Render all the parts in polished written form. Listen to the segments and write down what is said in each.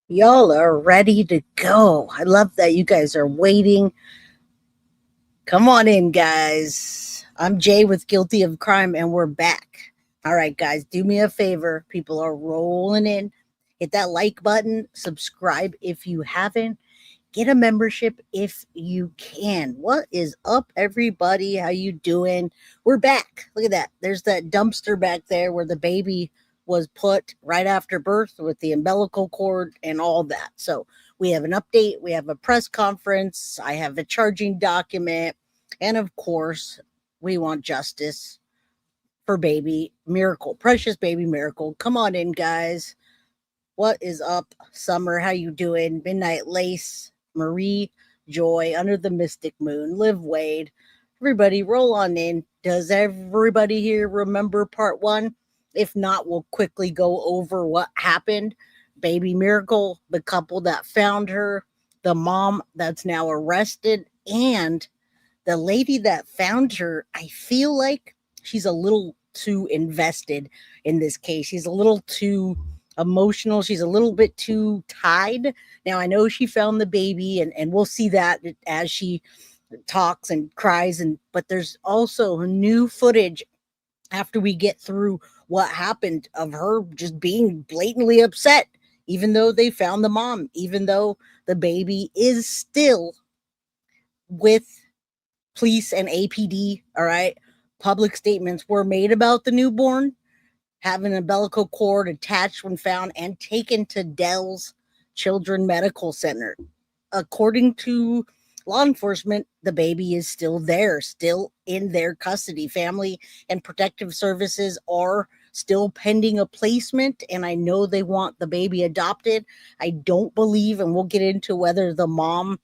Y'all are ready to go. I love that you guys are waiting. Come on in, guys. I'm Jay with Guilty of Crime, and we're back. All right, guys, do me a favor. People are rolling in. Hit that like button, subscribe if you haven't, get a membership if you can. What is up, everybody? How you doing? We're back. Look at that. There's that dumpster back there where the baby was put right after birth with the umbilical cord and all that. So we have an update. We have a press conference. I have a charging document. And of course, we want justice for baby Miracle, precious baby Miracle. Come on in, guys. What is up, Summer? How you doing? Midnight Lace, Marie, Joy, Under the Mystic Moon, Liv Wade. Everybody, roll on in. Does everybody here remember part one? If not, we'll quickly go over what happened. Baby Miracle, the couple that found her, the mom that's now arrested, and the lady that found her. I feel like she's a little too invested in this case. She's a little too emotional. She's a little bit too tied. Now, I know she found the baby, and we'll see that as she talks and cries. But there's also new footage after we get through what happened of her just being blatantly upset, even though they found the mom, even though the baby is still with police and APD. All right. Public statements were made about the newborn having an umbilical cord attached when found and taken to Dell's Children Medical Center. According to law enforcement, the baby is still there, still in their custody. Family and protective services are still pending a placement, and I know they want the baby adopted. I don't believe, and we'll get into whether the mom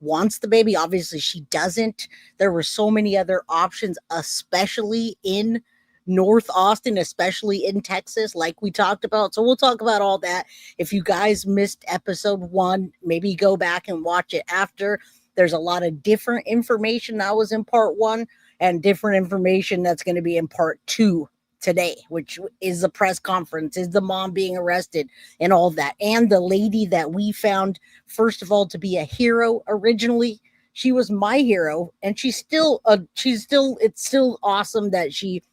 wants the baby. Obviously, she doesn't. There were so many other options, especially in North Austin, especially in Texas, like we talked about. So we'll talk about all that. If you guys missed episode one, maybe go back and watch it after. There's a lot of different information that was in part one and different information that's going to be in part two today, which is the press conference, is the mom being arrested and all that. And the lady that we found, first of all, to be a hero originally. She was my hero, and it's still awesome that she,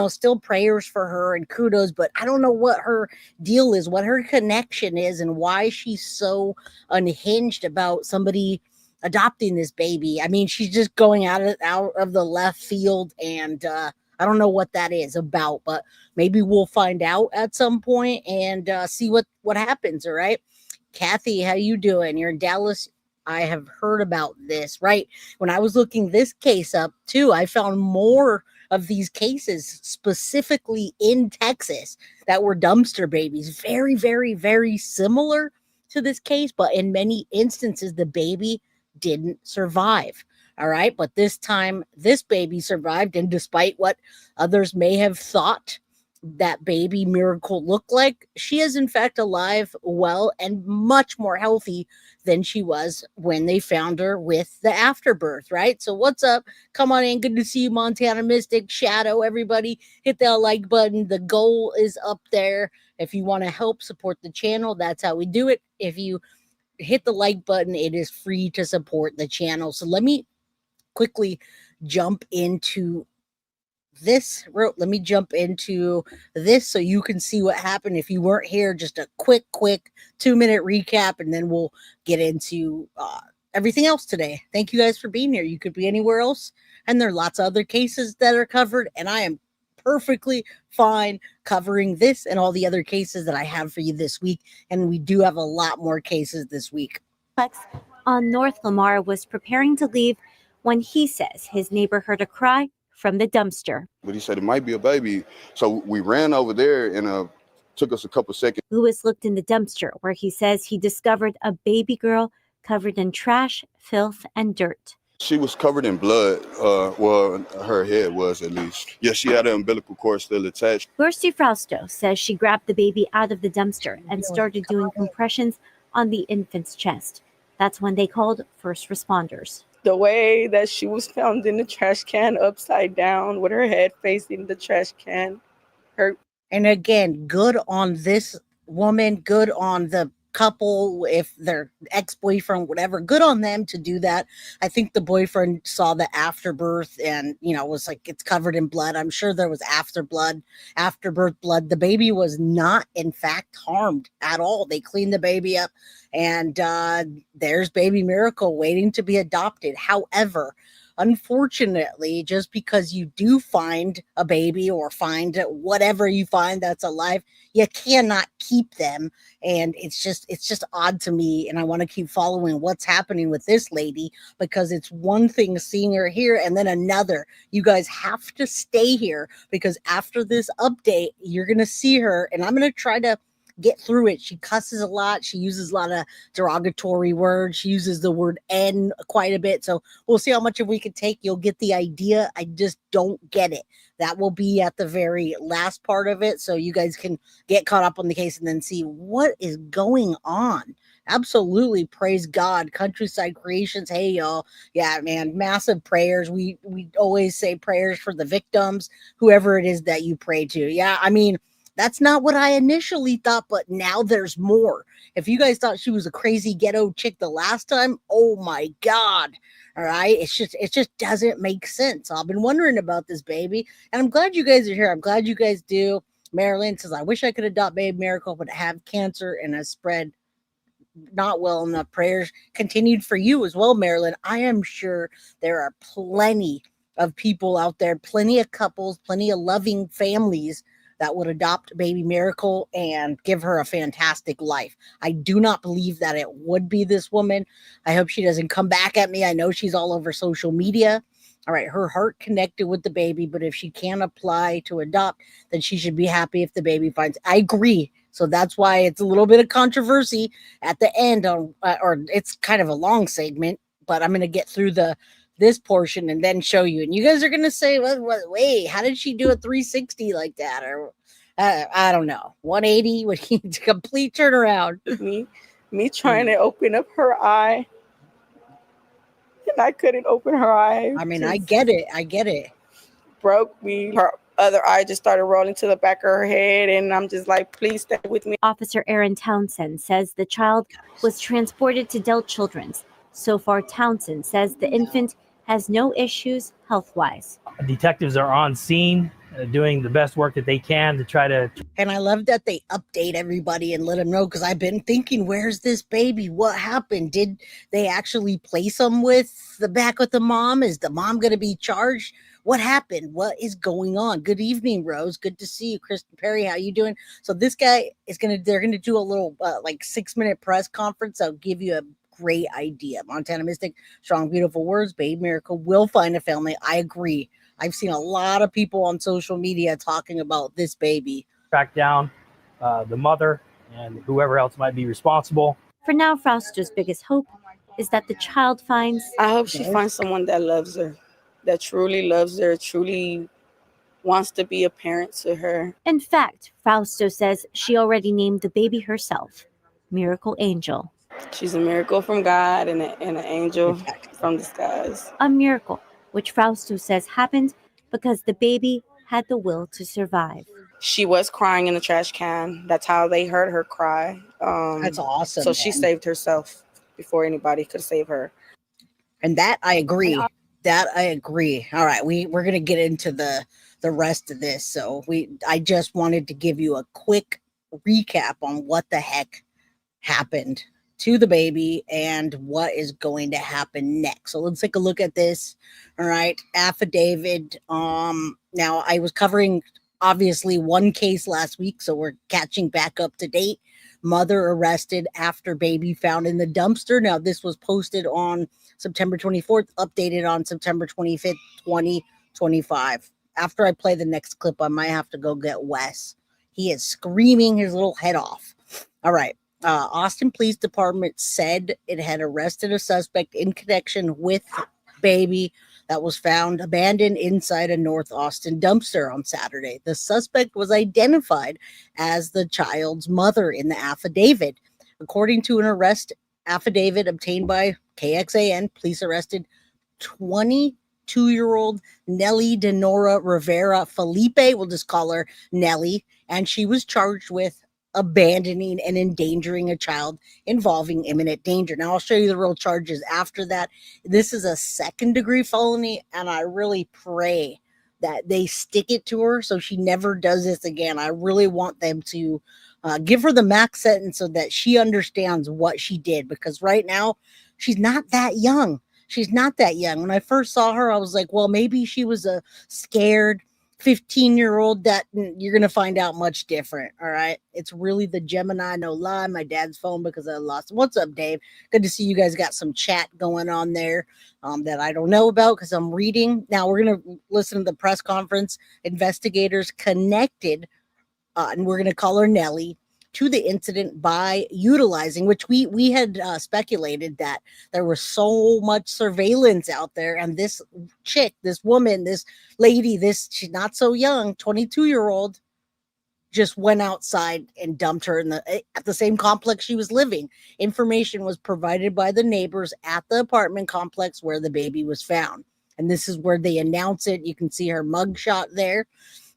still prayers for her and kudos, but I don't know what her deal is, what her connection is, and why she's so unhinged about somebody adopting this baby. I mean, she's just going out of the left field, and I don't know what that is about, but maybe we'll find out at some point and see what happens. All right, Kathy, how you doing? You're in Dallas. I have heard about this, right? When I was looking this case up too, I found more of these cases specifically in Texas that were dumpster babies. Very, very, very similar to this case, but in many instances, the baby didn't survive. All right. But this time, this baby survived. And despite what others may have thought that baby Miracle looked like, she is in fact alive, well, and much more healthy than she was when they found her with the afterbirth, right? So what's up? Come on in. Good to see you, Montana Mystic, Shadow, everybody. Hit that like button. The goal is up there. If you want to help support the channel, that's how we do it. If you hit the like button, it is free to support the channel. So let me quickly jump into this. Let me jump into this so you can see what happened. If you weren't here, just a quick 2-minute recap, and then we'll get into everything else today. Thank you guys for being here. You could be anywhere else, and there are lots of other cases that are covered, and I am perfectly fine covering this and all the other cases that I have for you this week. And we do have a lot more cases this week. On North Lamar was preparing to leave when he says his neighbor heard a cry from the dumpster. But he said it might be a baby. So we ran over there and took us a couple seconds. Lewis looked in the dumpster where he says he discovered a baby girl covered in trash, filth, and dirt. She was covered in blood. Well, her head was at least. Yeah, she had an umbilical cord still attached. Kirsty Frausto says she grabbed the baby out of the dumpster and started doing compressions on the infant's chest. That's when they called first responders. The way that she was found in the trash can upside down with her head facing the trash can hurt. And again, good on this woman, good on the couple, if their ex-boyfriend, whatever, good on them to do that. I think the boyfriend saw the afterbirth and, was like, it's covered in blood. I'm sure there was afterbirth blood. The baby was not, in fact, harmed at all. They cleaned the baby up, and there's baby Miracle waiting to be adopted. However, unfortunately, just because you do find a baby or find whatever you find that's alive, you cannot keep them. And it's just odd to me. And I want to keep following what's happening with this lady, because it's one thing seeing her here and then another. You guys have to stay here, because after this update, you're going to see her, and I'm going to try to get through it. She cusses a lot. She uses a lot of derogatory words. She uses the word N quite a bit. So we'll see how much of we can take. You'll get the idea. I just don't get it. That will be at the very last part of it. So you guys can get caught up on the case and then see what is going on. Absolutely. Praise God. Countryside Creations. Hey, y'all. Yeah, man. Massive prayers. We always say prayers for the victims, whoever it is that you pray to. Yeah, I mean, that's not what I initially thought, but now there's more. If you guys thought she was a crazy ghetto chick the last time, oh my God. All right. It just doesn't make sense. I've been wondering about this baby, and I'm glad you guys are here. I'm glad you guys do. Marilyn says, I wish I could adopt Baby Miracle, but I have cancer and has spread not well enough. Prayers continued for you as well, Marilyn. I am sure there are plenty of people out there, plenty of couples, plenty of loving families that would adopt Baby Miracle and give her a fantastic life. I do not believe that it would be this woman. I hope she doesn't come back at me. I know she's all over social media. All right, her heart connected with the baby, but if she can't apply to adopt, then she should be happy if the baby finds. I agree. So that's why it's a little bit of controversy at the end, or it's kind of a long segment, but I'm going to get through this portion and then show you. And you guys are going to say, wait, how did she do a 360 like that? Or I don't know, 180 would be a complete turnaround. Me trying to open up her eye, and I couldn't open her eye. I mean, I get it. Broke me. Her other eye just started rolling to the back of her head, and I'm just like, please stay with me. Officer Aaron Townsend says the child was transported to Dell Children's. So far, Townsend says the infant has no issues health-wise. Detectives are on scene doing the best work that they can to try to. And I love that they update everybody and let them know, because I've been thinking, where's this baby? What happened? Did they actually place him with the mom? Is the mom going to be charged? What happened? What is going on? Good evening, Rose. Good to see you. Kristen Perry, how you doing? So this guy they're going to do a little 6-minute press conference. I'll give you a great idea. Montana Mystic, strong, beautiful words. Baby Miracle will find a family. I agree. I've seen a lot of people on social media talking about this baby. Track down the mother and whoever else might be responsible. For now, Fausto's biggest hope is that the child finds. I hope she finds someone that loves her, that truly loves her, truly wants to be a parent to her. In fact, Fausto says she already named the baby herself, Miracle Angel. She's a miracle from God and an angel from the skies. A miracle, which Fausto says happened because the baby had the will to survive. She was crying in the trash can. That's how they heard her cry. That's awesome. So she saved herself before anybody could save her. And that I agree. All right, we're gonna get into the rest of this. So I just wanted to give you a quick recap on what the heck happened to the baby and what is going to happen next. So let's take a look at this. All right, affidavit. Now I was covering obviously one case last week, so we're catching back up to date. Mother arrested after baby found in the dumpster. Now this was posted on September 24th, updated on September 25th, 2025. After I play the next clip, I might have to go get Wes. He is screaming his little head off. All right. Austin Police Department said it had arrested a suspect in connection with baby that was found abandoned inside a North Austin dumpster on Saturday. The suspect was identified as the child's mother in the affidavit. According to an arrest affidavit obtained by KXAN, police arrested 22-year-old Neli Denori Rivera Felipe, we'll just call her Nelly, and she was charged with abandoning and endangering a child involving imminent danger. Now, I'll show you the real charges after that. This is a second-degree felony, and I really pray that they stick it to her so she never does this again. I really want them to give her the max sentence so that she understands what she did, because right now she's not that young. She's not that young. When I first saw her, I was like, well, maybe she was a scared 15-year-old. That you're going to find out much different. All right. It's really the Gemini, no lie. My dad's phone because I lost. What's up, Dave? Good to see you guys got some chat going on there that I don't know about because I'm reading. Now we're going to listen to the press conference. Investigators connected, and we're going to call her Nellie, to the incident by utilizing, which we had speculated that there was so much surveillance out there, and this chick, this woman, this lady, she's not so young, 22-year-old, just went outside and dumped her at the same complex she was living. Information was provided by the neighbors at the apartment complex where the baby was found, and this is where they announce it. You can see her mugshot there.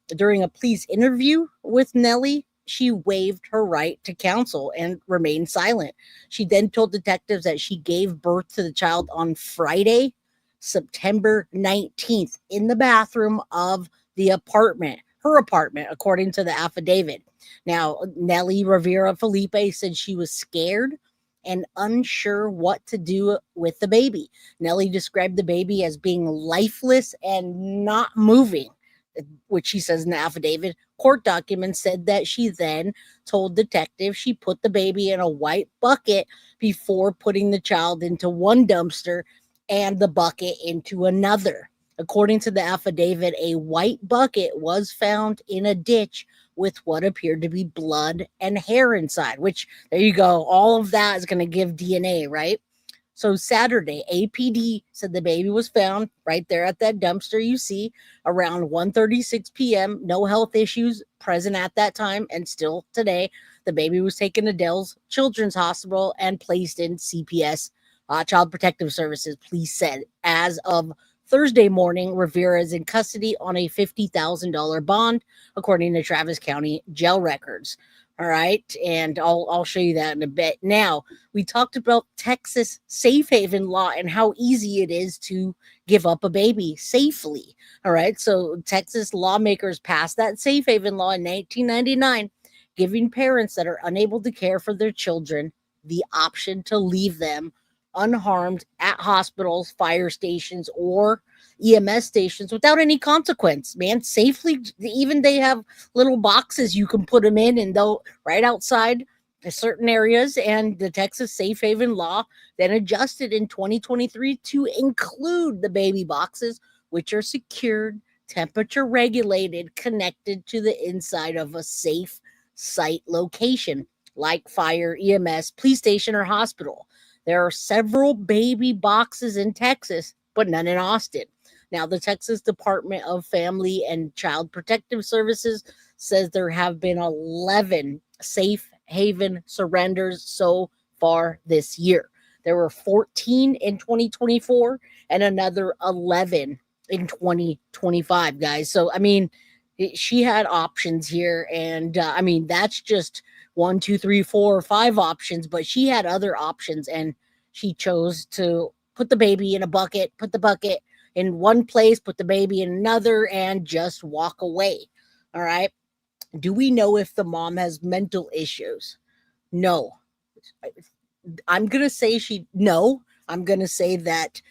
During a police interview with Nellie, she waived her right to counsel and remained silent. She then told detectives that she gave birth to the child on Friday, September 19th, in the bathroom of the apartment, her apartment, according to the affidavit. Now, Nellie Rivera Felipe said she was scared and unsure what to do with the baby. Nellie described the baby as being lifeless and not moving, which she says in the affidavit. Court documents said that she then told detectives she put the baby in a white bucket before putting the child into one dumpster and the bucket into another. According to the affidavit, a white bucket was found in a ditch with what appeared to be blood and hair inside, which, there you go. All of that is going to give DNA, right? So Saturday, APD said the baby was found right there at that dumpster you see around 1:36 p.m. No health issues present at that time, and still today. The baby was taken to Dell's Children's Hospital and placed in CPS, Child Protective Services, police said. As of Thursday morning, Rivera is in custody on a $50,000 bond, according to Travis County jail records. All right, and I'll show you that in a bit. Now, we talked about Texas safe haven law and how easy it is to give up a baby safely. All right, so Texas lawmakers passed that safe haven law in 1999, giving parents that are unable to care for their children the option to leave them unharmed at hospitals, fire stations, or EMS stations without any consequence, man. Safely. Even they have little boxes you can put them in, and they'll right outside certain areas. And the Texas safe haven law then adjusted in 2023 to include the baby boxes, which are secured, temperature regulated, connected to the inside of a safe site location like fire, EMS, police station, or hospital. There are several baby boxes in Texas, but none in Austin. Now, the Texas Department of Family and Child Protective Services says there have been 11 safe haven surrenders so far this year. There were 14 in 2024 and another 11 in 2025, guys. So, I mean, she had options here. And I mean, that's just 1, 2, 3, 4, 5 options, but she had other options, and she chose to put the baby in a bucket, put the bucket in one place, put the baby in another, and just walk away. All right. Do we know if the mom has mental issues? No. I'm going to say no. I'm going to say that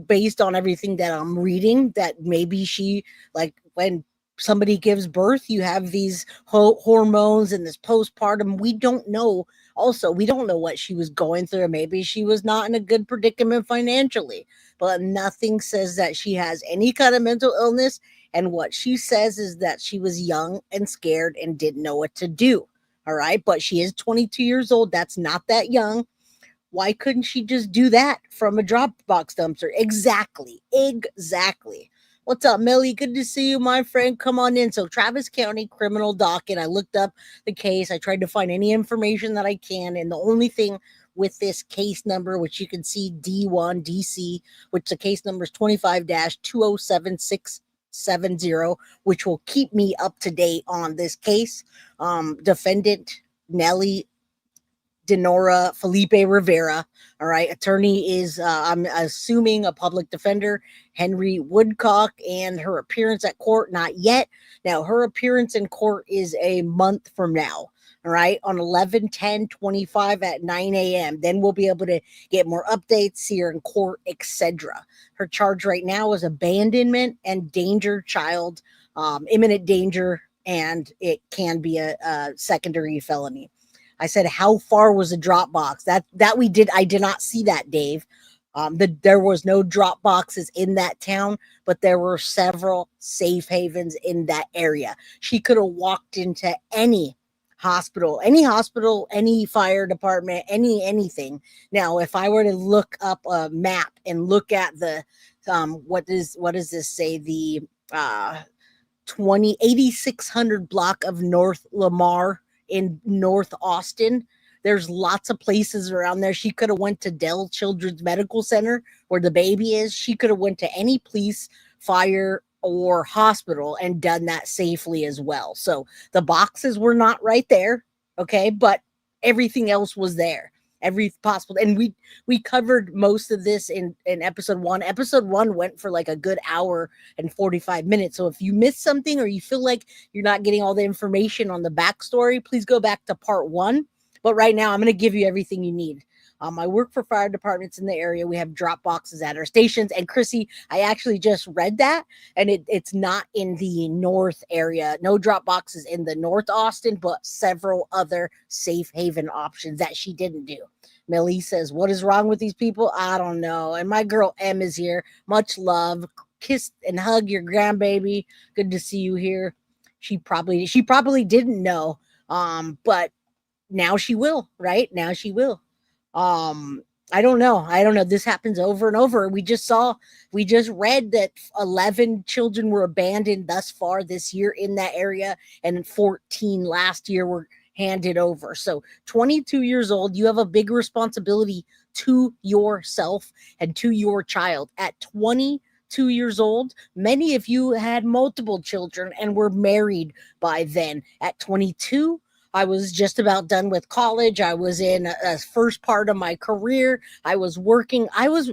based on everything that I'm reading, that maybe she, like, when somebody gives birth, you have these hormones and this postpartum. We don't know. Also, we don't know what she was going through. Maybe she was not in a good predicament financially, but nothing says that she has any kind of mental illness. And what she says is that she was young and scared and didn't know what to do. All right. But she is 22 years old. That's not that young. Why couldn't she just do that from a Dropbox dumpster? Exactly. What's up, Millie? Good to see you, my friend. Come on in. So, Travis County criminal docket. I looked up the case. I tried to find any information that I can. And the only thing with this case number, which you can see D1 DC, which the case number is 25-20766, 670, which will keep me up to date on this case. Defendant Neli Denora Felipe Rivera. All right. Attorney is, I'm assuming, a public defender, Henry Woodcock, and her appearance at court, not yet. Now, her appearance in court is a month from now. All right. On 11/10/25 at 9 a.m. Then we'll be able to get more updates, see her in court, etc. Her charge right now is abandonment and danger child, imminent danger, and it can be a secondary felony. I said, how far was the drop box? That we did. I did not see that, Dave. There was no drop boxes in that town, but there were several safe havens in that area. She could have walked into any hospital, any fire department, anything. Now, if I were to look up a map and look at the, what does this say? The 8600 block of North Lamar in North Austin. There's lots of places around there. She could have went to Dell Children's Medical Center where the baby is. She could have went to any police, fire, or hospital and done that safely as well. So the boxes were not right there, okay, but everything else was there. Every possible, and we covered most of this in episode 1. Episode 1 went for like a good hour and 45 minutes. So if you missed something or you feel like you're not getting all the information on the backstory, please go back to part 1. But right now, I'm going to give you everything you need. I work for fire departments in the area. We have drop boxes at our stations. And Chrissy, I actually just read that, and it's not in the north area. No drop boxes in the North Austin, but several other safe haven options that she didn't do. Millie says, what is wrong with these people? I don't know. And my girl M is here. Much love. Kiss and hug your grandbaby. Good to see you here. She probably didn't know. But now she will, right? Now she will. I don't know. This happens over and over. We just read that 11 children were abandoned thus far this year in that area, and 14 last year were handed over. So 22 years old, you have a big responsibility to yourself and to your child. At 22 years old, many of you had multiple children and were married by then. At 22, I was just about done with college. I was in a first part of my career. I was working. I was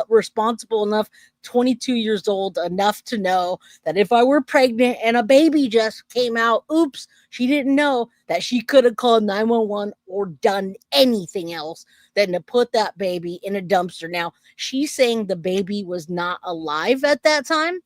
responsible enough, 22 years old, enough to know that if I were pregnant and a baby just came out, oops, she didn't know that she could have called 911 or done anything else than to put that baby in a dumpster. Now, she's saying the baby was not alive at that time,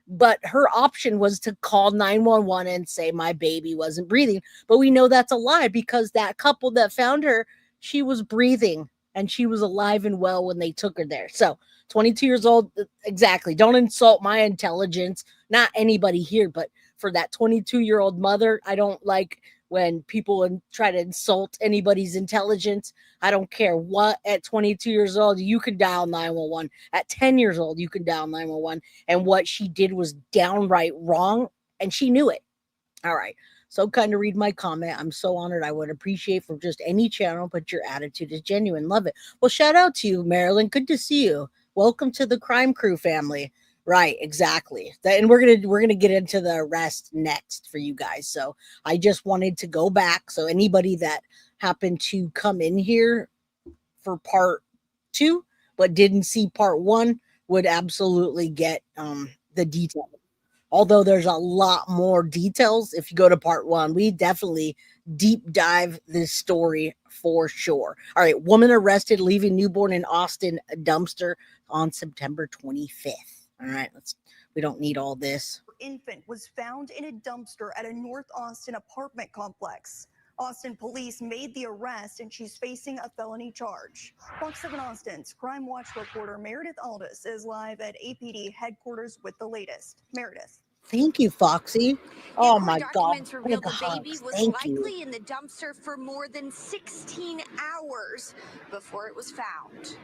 but her option was to call 911 and say my baby wasn't breathing. But we know that's a lie, because that couple that found her, she was breathing and she was alive and well when they took her there. So 22 years old, exactly. Don't insult my intelligence. Not anybody here, but for that 22-year-old mother, I don't like when people try to insult anybody's intelligence. I don't care what. At 22 years old, you can dial 911. At 10 years old, you can dial 911. And what she did was downright wrong, and she knew it. All right. So kind to read my comment. I'm so honored. I would appreciate from just any channel, but your attitude is genuine. Love it. Well, shout out to you, Marilyn. Good to see you. Welcome to the Crime Crew family. Right, exactly. And we're gonna get into the arrest next for you guys. So I just wanted to go back. So anybody that happened to come in here for part 2 but didn't see part 1 would absolutely get the detail. Although there's a lot more details if you go to part 1. We definitely deep dive this story for sure. All right, woman arrested leaving newborn in Austin dumpster on September 25th. All right, we don't need all this. Infant was found in a dumpster at a North Austin apartment complex. Austin police made the arrest, and she's facing a felony charge. Fox 7 Austin's Crime Watch reporter Meredith Aldis is live at APD headquarters with the latest. Meredith. Thank you, Foxy. Oh my God. Documents revealed the Big baby hugs. was Thank likely you. in the dumpster for more than 16 hours before it was found.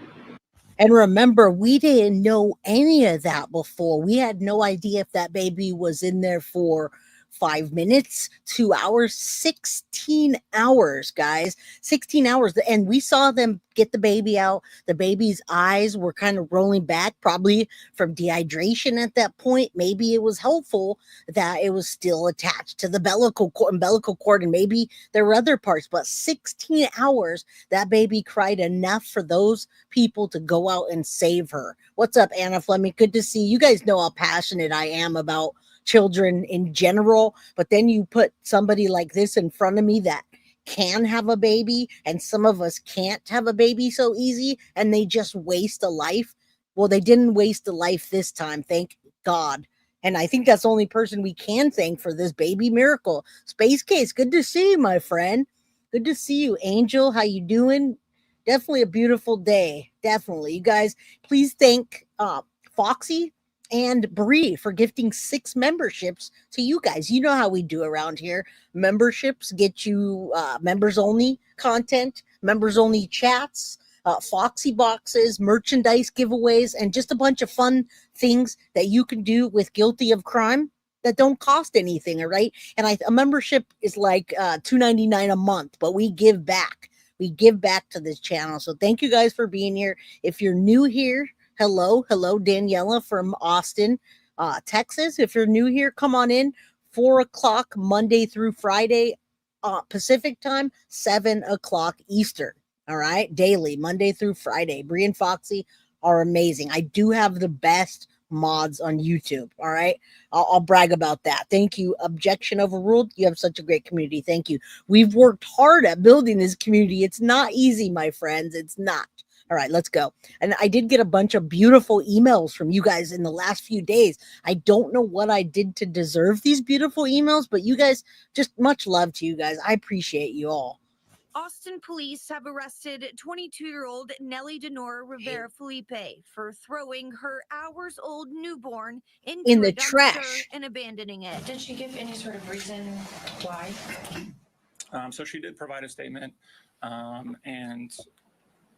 And remember, we didn't know any of that before. We had no idea if that baby was in there for 5 minutes, 2 hours, 16 hours, guys. 16 hours. And we saw them get the baby out. The baby's eyes were kind of rolling back, probably from dehydration at that point. Maybe it was helpful that it was still attached to the umbilical cord, and maybe there were other parts, but 16 hours, that baby cried enough for those people to go out and save her. What's up, Anna Fleming? Good to see you. You guys know how passionate I am about children in general, but then you put somebody like this in front of me that can have a baby, and some of us can't have a baby so easy, and they just waste a life. Well, they didn't waste a life this time, thank God. And I think that's the only person we can thank for this baby miracle. Space Case, good to see you, my friend. Good to see you, Angel. How you doing? Definitely a beautiful day. Definitely. You guys, please thank Foxy and Bree for gifting 6 memberships to you guys. You know how we do around here. Memberships get you members only content, members only chats, Foxy boxes, merchandise giveaways, and just a bunch of fun things that you can do with Guilty of Crime that don't cost anything. All right. And a membership is like $2.99 a month, but we give back. We give back to this channel. So thank you guys for being here. If you're new here, hello, Daniela from Austin, Texas. If you're new here, come on in. 4 o'clock Monday through Friday, Pacific time, 7 o'clock Eastern. All right, daily, Monday through Friday. Bree and Foxy are amazing. I do have the best mods on YouTube. All right, I'll brag about that. Thank you. Objection overruled. You have such a great community. Thank you. We've worked hard at building this community. It's not easy, my friends. It's not. All right, let's go. And I did get a bunch of beautiful emails from you guys in the last few days. I don't know what I did to deserve these beautiful emails, but you guys, just much love to you guys. I appreciate you all. Austin police have arrested 22-year-old Neli Denori Rivera Felipe for throwing her hours-old newborn into the a dumpster trash and abandoning it. Did she give any sort of reason why? So she did provide a statement, and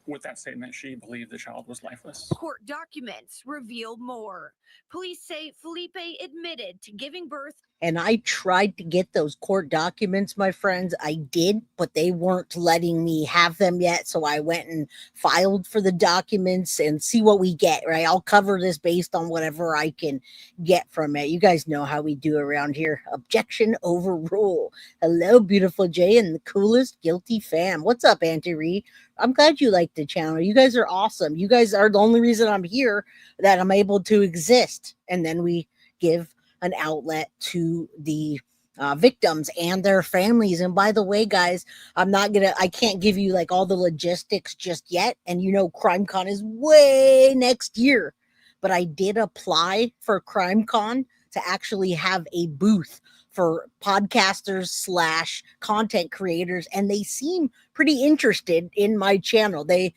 with that statement, she believed the child was lifeless. Court documents reveal more. Police say Felipe admitted to giving birth. And I tried to get those court documents, my friends. I did, but they weren't letting me have them yet. So I went and filed for the documents and see what we get, right? I'll cover this based on whatever I can get from it. You guys know how we do around here. Objection overrule. Hello, beautiful Jay and the coolest guilty fam. What's up, Auntie Ree? I'm glad you like the channel. You guys are awesome. You guys are the only reason I'm here, that I'm able to exist. And then we give an outlet to the victims and their families. And by the way, guys, I can't give you like all the logistics just yet. And you know, CrimeCon is way next year, but I did apply for CrimeCon to actually have a booth for podcasters / content creators, and they seem pretty interested in my channel. They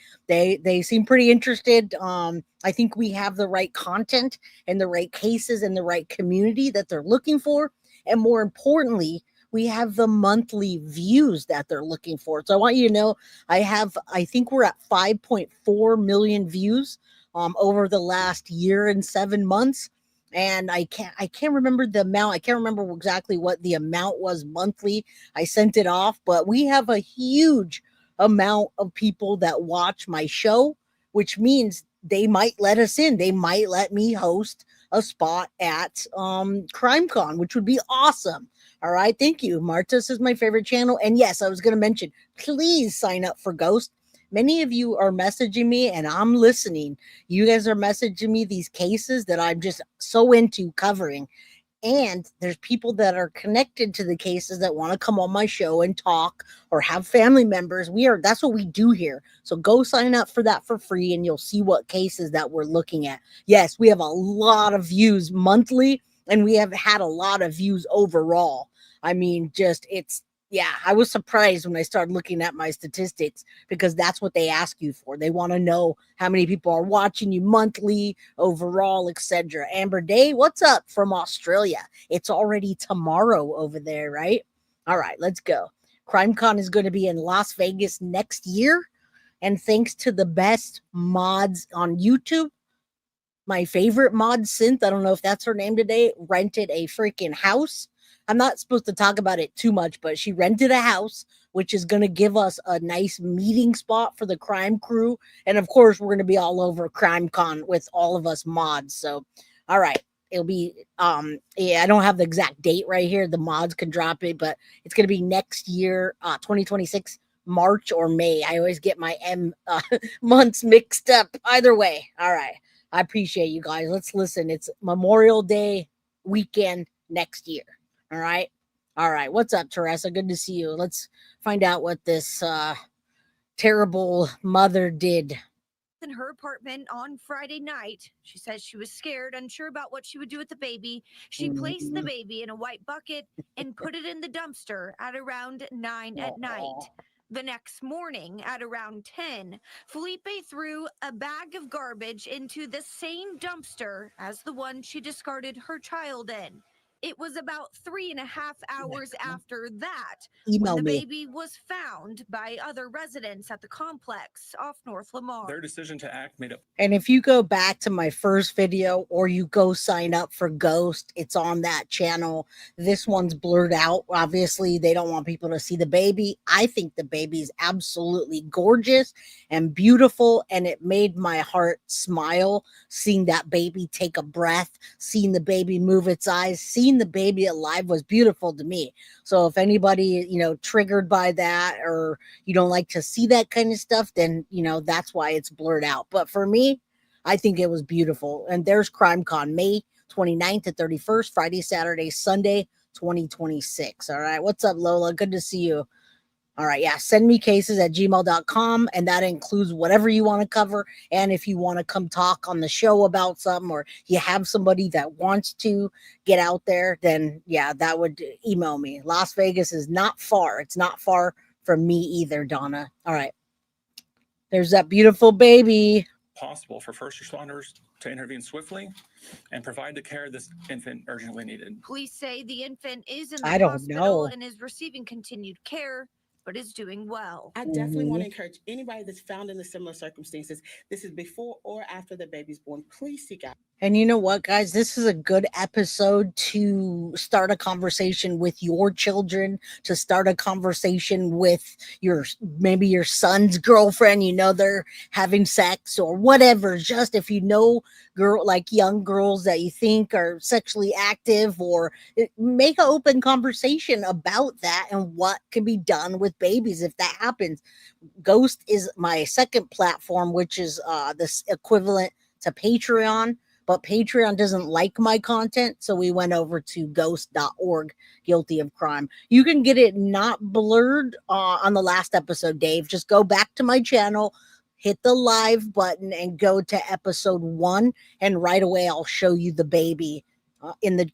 seem pretty interested. I think we have the right content and the right cases and the right community that they're looking for, and more importantly, we have the monthly views that they're looking for. So I want you to know, I think we're at 5.4 million views over the last year and 7 months. And I can't remember the amount. I can't remember exactly what the amount was monthly. I sent it off, but we have a huge amount of people that watch my show, which means they might let us in. They might let me host a spot at CrimeCon, which would be awesome. All right. Thank you. Marta's is my favorite channel. And yes, I was going to mention, please sign up for Ghost. Many of you are messaging me and I'm listening. You guys are messaging me these cases that I'm just so into covering. And there's people that are connected to the cases that want to come on my show and talk or have family members. That's what we do here. So go sign up for that for free and you'll see what cases that we're looking at. Yes, we have a lot of views monthly and we have had a lot of views overall. I mean, I was surprised when I started looking at my statistics because that's what they ask you for. They want to know how many people are watching you monthly, overall, etc. Amber Day, what's up from Australia? It's already tomorrow over there, right? All right, let's go. CrimeCon is going to be in Las Vegas next year. And thanks to the best mods on YouTube, my favorite mod, Synth, I don't know if that's her name today, rented a freaking house I'm not supposed to talk about it too much, but she rented a house, which is going to give us a nice meeting spot for the crime crew. And of course, we're going to be all over CrimeCon with all of us mods. So, all right. It'll be, yeah, I don't have the exact date right here. The mods can drop it, but it's going to be next year, 2026, March or May. I always get my months mixed up. Either way. All right. I appreciate you guys. Let's listen. It's Memorial Day weekend next year. All right. All right. What's up, Teresa? Good to see you. Let's find out what this terrible mother did. In her apartment on Friday night, she says she was scared, unsure about what she would do with the baby. She placed the baby in a white bucket and put it in the dumpster at around 9 at night. The next morning at around 10, Felipe threw a bag of garbage into the same dumpster as the one she discarded her child in. It was about 3.5 hours after that when the baby was found by other residents at the complex off North Lamar. Their decision to act made up. And if you go back to my first video or you go sign up for Ghost, it's on that channel. This one's blurred out. Obviously, they don't want people to see the baby. I think the baby's absolutely gorgeous and beautiful, and it made my heart smile seeing that baby take a breath, seeing the baby move its eyes, seeing the baby alive was beautiful to me. So if anybody, triggered by that, or you don't like to see that kind of stuff, then, that's why it's blurred out. But for me, I think it was beautiful. And there's CrimeCon, May 29th to 31st, Friday, Saturday, Sunday, 2026. All right. What's up, Lola? Good to see you. All right. Yeah. Send me cases at gmail.com. And that includes whatever you want to cover. And if you want to come talk on the show about something, or you have somebody that wants to get out there, then yeah, that would email me. Las Vegas is not far. It's not far from me either, Donna. All right. There's that beautiful baby. Possible for first responders to intervene swiftly and provide the care this infant urgently needed. Police say the infant is in the I don't hospital know. and is receiving continued care, but is doing well. I definitely want to encourage anybody that's found in the similar circumstances. This is before or after the baby's born. Please seek out. And you know what, guys? This is a good episode to start a conversation with your children, to start a conversation with maybe your son's girlfriend. They're having sex or whatever. Just if young girls that you think are sexually active, or make an open conversation about that and what can be done with babies if that happens. Ghost is my second platform, which is this equivalent to Patreon. But Patreon doesn't like my content, so we went over to ghost.org, guilty of crime. You can get it not blurred on the last episode, Dave. Just go back to my channel, hit the live button, and go to episode 1, and right away I'll show you the baby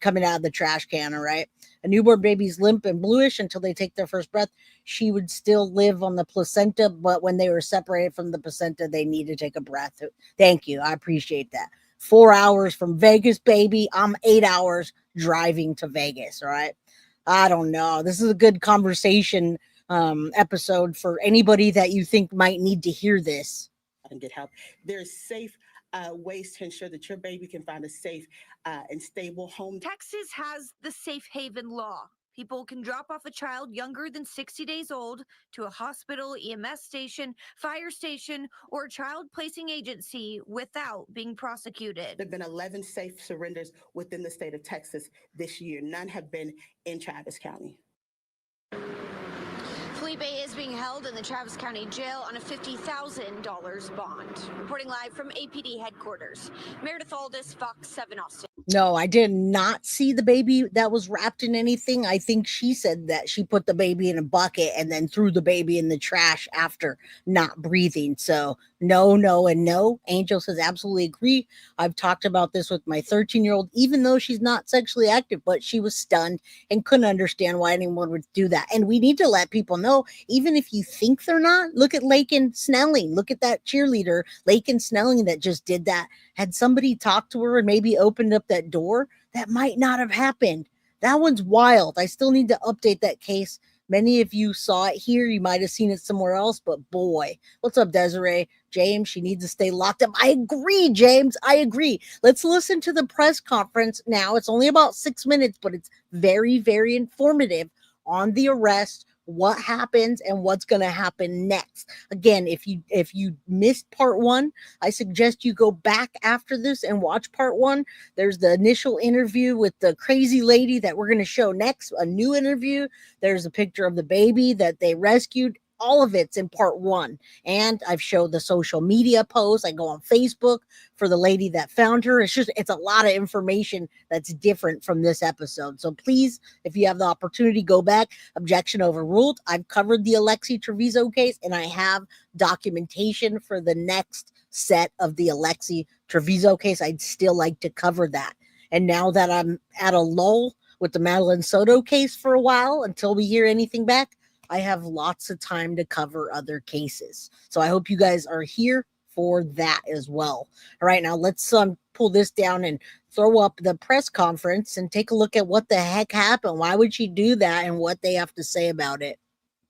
coming out of the trash can, all right? A newborn baby's limp and bluish until they take their first breath. She would still live on the placenta, but when they were separated from the placenta, they need to take a breath. Thank you. I appreciate that. 4 hours from Vegas, baby. I'm 8 hours driving to Vegas. All right. I don't know. This is a good conversation episode for anybody that you think might need to hear this. And get help. There's safe ways to ensure that your baby can find a safe and stable home. Texas has the Safe Haven law. People can drop off a child younger than 60 days old to a hospital, EMS station, fire station, or child placing agency without being prosecuted. There have been 11 safe surrenders within the state of Texas this year. None have been in Travis County. Felipe is being held in the Travis County Jail on a $50,000 bond. Reporting live from APD headquarters, Meredith Aldis, Fox 7 Austin. No, I did not see the baby that was wrapped in anything. I think she said that she put the baby in a bucket and then threw the baby in the trash after not breathing. So no, and no. Angel says absolutely agree. I've talked about this with my 13-year-old, even though she's not sexually active, but she was stunned and couldn't understand why anyone would do that. And we need to let people know, even if you think they're not, look at Lakin Snelling. Look at that cheerleader, Lakin Snelling, that just did that. Had somebody talked to her and maybe opened up that door, that might not have happened. That one's wild. I still need to update that case. Many of you saw it here. You might have seen it somewhere else, but boy, what's up, Desiree? James, she needs to stay locked up. I agree, James. I agree. Let's listen to the press conference now. It's only about 6 minutes, but it's very, very informative on the arrest, what happens, and what's going to happen next. Again, if you missed part 1, I suggest you go back after this and watch part 1. There's the initial interview with the crazy lady that we're going to show next, a new interview. There's a picture of the baby that they rescued. All of it's in part 1. And I've showed the social media posts. I go on Facebook for the lady that found her. It's a lot of information that's different from this episode. So please, if you have the opportunity, go back. Objection overruled. I've covered the Alexi Treviso case, and I have documentation for the next set of the Alexi Treviso case. I'd still like to cover that. And now that I'm at a lull with the Madeline Soto case for a while until we hear anything back, I have lots of time to cover other cases. So I hope you guys are here for that as well. All right, now let's pull this down and throw up the press conference and take a look at what the heck happened. Why would she do that and what they have to say about it?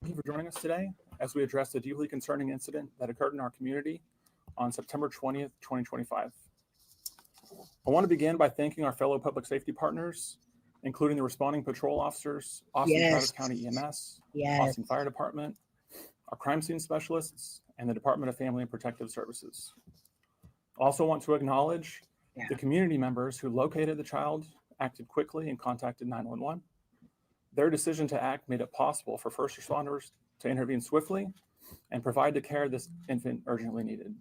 Thank you for joining us today as we address the deeply concerning incident that occurred in our community on September 20th, 2025. I want to begin by thanking our fellow public safety partners, including the responding patrol officers, Austin Travis County EMS, Austin Fire Department, our crime scene specialists, and the Department of Family and Protective Services. I also want to acknowledge the community members who located the child, acted quickly, and contacted 911. Their decision to act made it possible for first responders to intervene swiftly and provide the care this infant urgently needed.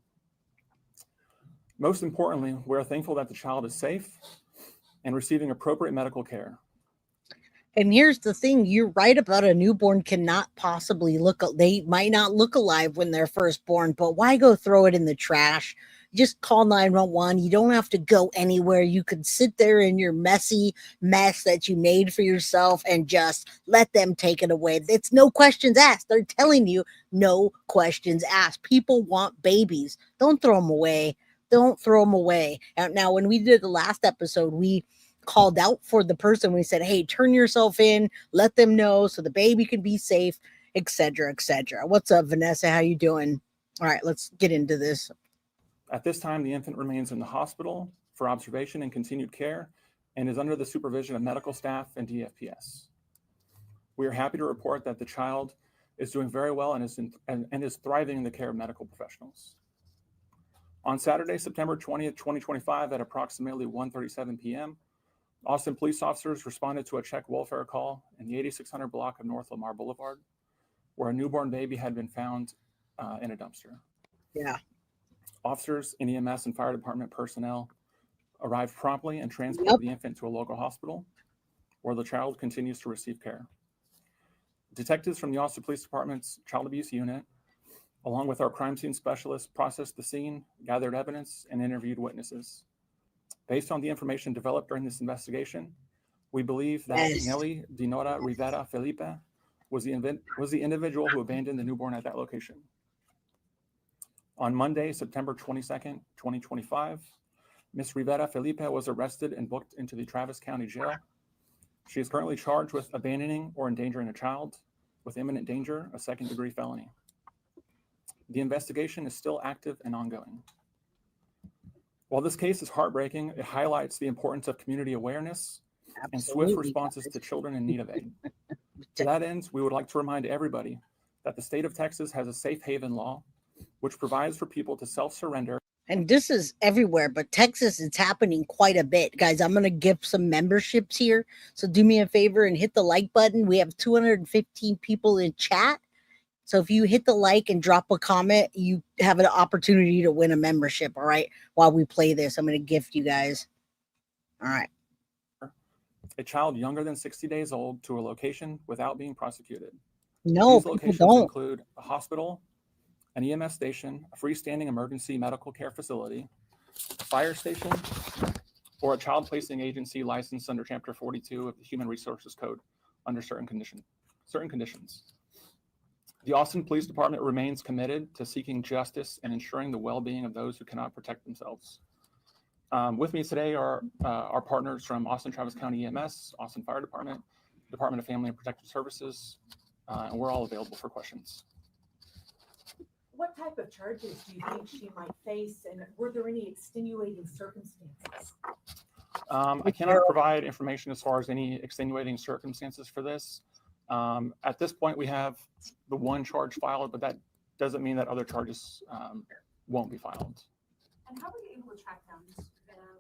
Most importantly, we are thankful that the child is safe and receiving appropriate medical care. And here's the thing, you're right about a newborn cannot possibly they might not look alive when they're first born, but why go throw it in the trash? Just call 911. You don't have to go anywhere. You could sit there in your messy mess that you made for yourself and just let them take it away. It's no questions asked. They're telling you no questions asked. People want babies. Don't throw them away. Don't throw them away. Now, when we did the last episode, we called out for the person. We said, hey, turn yourself in, let them know so the baby can be safe, etc., etc. What's up, Vanessa? How you doing? All right, let's get into this. At this time, the infant remains in the hospital for observation and continued care and is under the supervision of medical staff and DFPS. We are happy to report that the child is doing very well and is thriving in the care of medical professionals. On Saturday, September 20th, 2025, at approximately 1:37 p.m., Austin police officers responded to a check welfare call in the 8600 block of North Lamar Boulevard, where a newborn baby had been found in a dumpster. Yeah. Officers in EMS and fire department personnel arrived promptly and transported the infant to a local hospital, where the child continues to receive care. Detectives from the Austin Police Department's Child Abuse Unit, along with our crime scene specialists, processed the scene, gathered evidence, and interviewed witnesses. Based on the information developed during this investigation, we believe that Neli Denori Rivera Felipe was the individual who abandoned the newborn at that location. On Monday, September 22nd, 2025, Ms. Rivera Felipe was arrested and booked into the Travis County Jail. She is currently charged with abandoning or endangering a child with imminent danger, a second-degree felony. The investigation is still active and ongoing. While this case is heartbreaking, it highlights the importance of community awareness and swift responses to children in need of aid. To that end, we would like to remind everybody that the state of Texas has a safe haven law, which provides for people to self-surrender. And this is everywhere, but Texas, it's happening quite a bit. Guys, I'm going to give some memberships here. So do me a favor and hit the like button. We have 215 people in chat. So if you hit the like and drop a comment, you have an opportunity to win a membership, all right? While we play this, I'm going to gift you guys. All right. A child younger than 60 days old to a location without being prosecuted. No, these locations include a hospital, an EMS station, a freestanding emergency medical care facility, a fire station, or a child placing agency licensed under Chapter 42 of the Human Resources Code under certain conditions. The Austin Police Department remains committed to seeking justice and ensuring the well-being of those who cannot protect themselves. With me today are our partners from Austin Travis County EMS, Austin Fire Department, Department of Family and Protective Services, and we're all available for questions. What type of charges do you think she might face, and were there any extenuating circumstances? I cannot provide information as far as any extenuating circumstances for this. At this point, we have the one charge filed, but that doesn't mean that other charges won't be filed. And how were you able to track down this?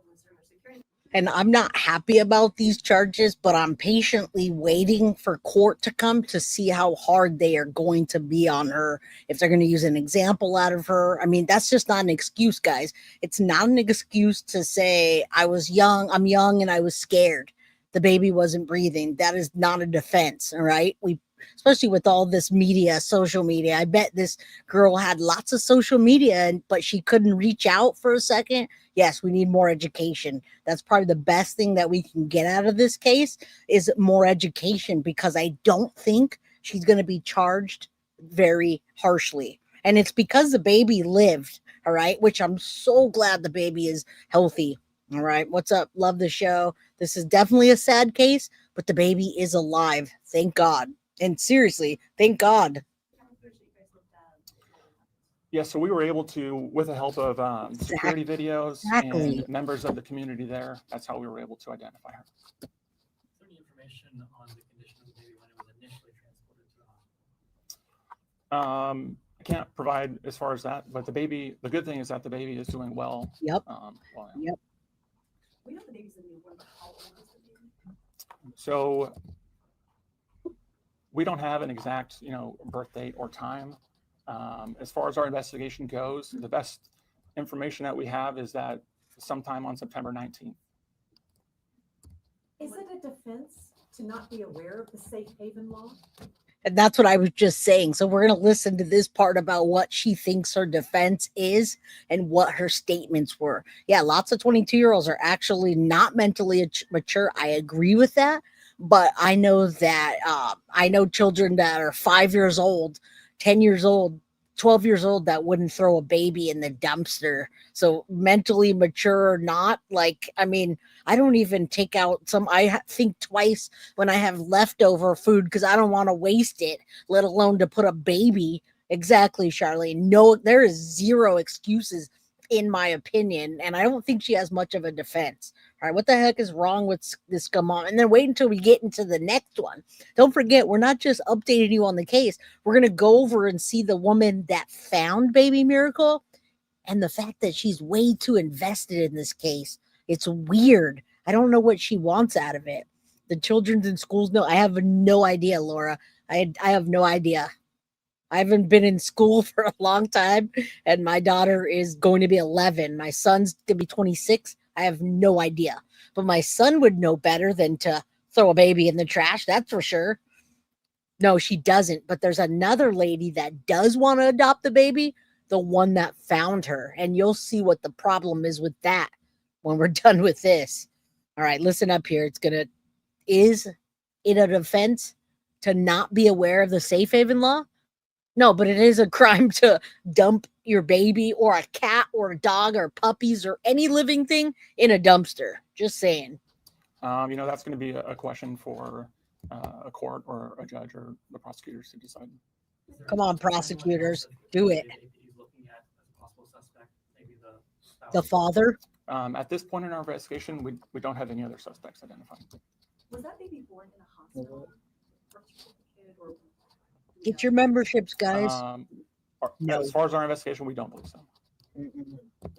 Was there security? And I'm not happy about these charges, but I'm patiently waiting for court to come to see how hard they are going to be on her. If they're going to use an example out of her. I mean, that's just not an excuse, guys. It's not an excuse to say I'm young and I was scared. The baby wasn't breathing. That is not a defense. All right. Especially with all this media, social media. I bet this girl had lots of social media, but she couldn't reach out for a second. Yes, we need more education. That's probably the best thing that we can get out of this case is more education, because I don't think she's going to be charged very harshly. And it's because the baby lived, all right, which I'm so glad the baby is healthy. All right, what's up? Love the show. This is definitely a sad case, but the baby is alive. Thank God. And seriously, thank God. Yeah, so we were able to, with the help of security videos and members of the community there, that's how we were able to identify her. Is there any information on the condition of the baby when it was initially transported to the hospital? I can't provide as far as that, but the good thing is that the baby is doing well. Yep. We know the baby's a newborn, but how old is the baby? So we don't have an exact, birth date or time. As far as our investigation goes, the best information that we have is that sometime on September 19th. Is it a defense to not be aware of the safe haven law? And that's what I was just saying. So we're going to listen to this part about what she thinks her defense is and what her statements were. Yeah, lots of 22-year-olds are actually not mentally mature. I agree with that. But I know that I know children that are 5 years old, 10 years old, 12 years old that wouldn't throw a baby in the dumpster. So mentally mature or not, I don't even take out I think twice when I have leftover food because I don't want to waste it, let alone to put a baby. Exactly, Charlene. No, there is zero excuses in my opinion. And I don't think she has much of a defense. All right, what the heck is wrong with this? Come on. And then wait until we get into the next one. Don't forget, we're not just updating you on the case. We're going to go over and see the woman that found Baby Miracle and the fact that she's way too invested in this case. It's weird. I don't know what she wants out of it. The children's in schools. No, I have no idea, Laura. I have no idea. I haven't been in school for a long time, and my daughter is going to be 11. My son's going to be 26. I have no idea. But my son would know better than to throw a baby in the trash, that's for sure. No, she doesn't. But there's another lady that does want to adopt the baby, the one that found her. And you'll see what the problem is with that when we're done with this. All right, listen up here. Is it a defense to not be aware of the safe haven law? No, but it is a crime to dump your baby or a cat or a dog or puppies or any living thing in a dumpster. Just saying. That's going to be a question for a court or a judge or the prosecutors to decide. Come on, prosecutors, do it. The father? At this point in our investigation, we don't have any other suspects identified. Was that baby born in a hospital? Get your memberships, guys. No. As far as our investigation, we don't believe so. Did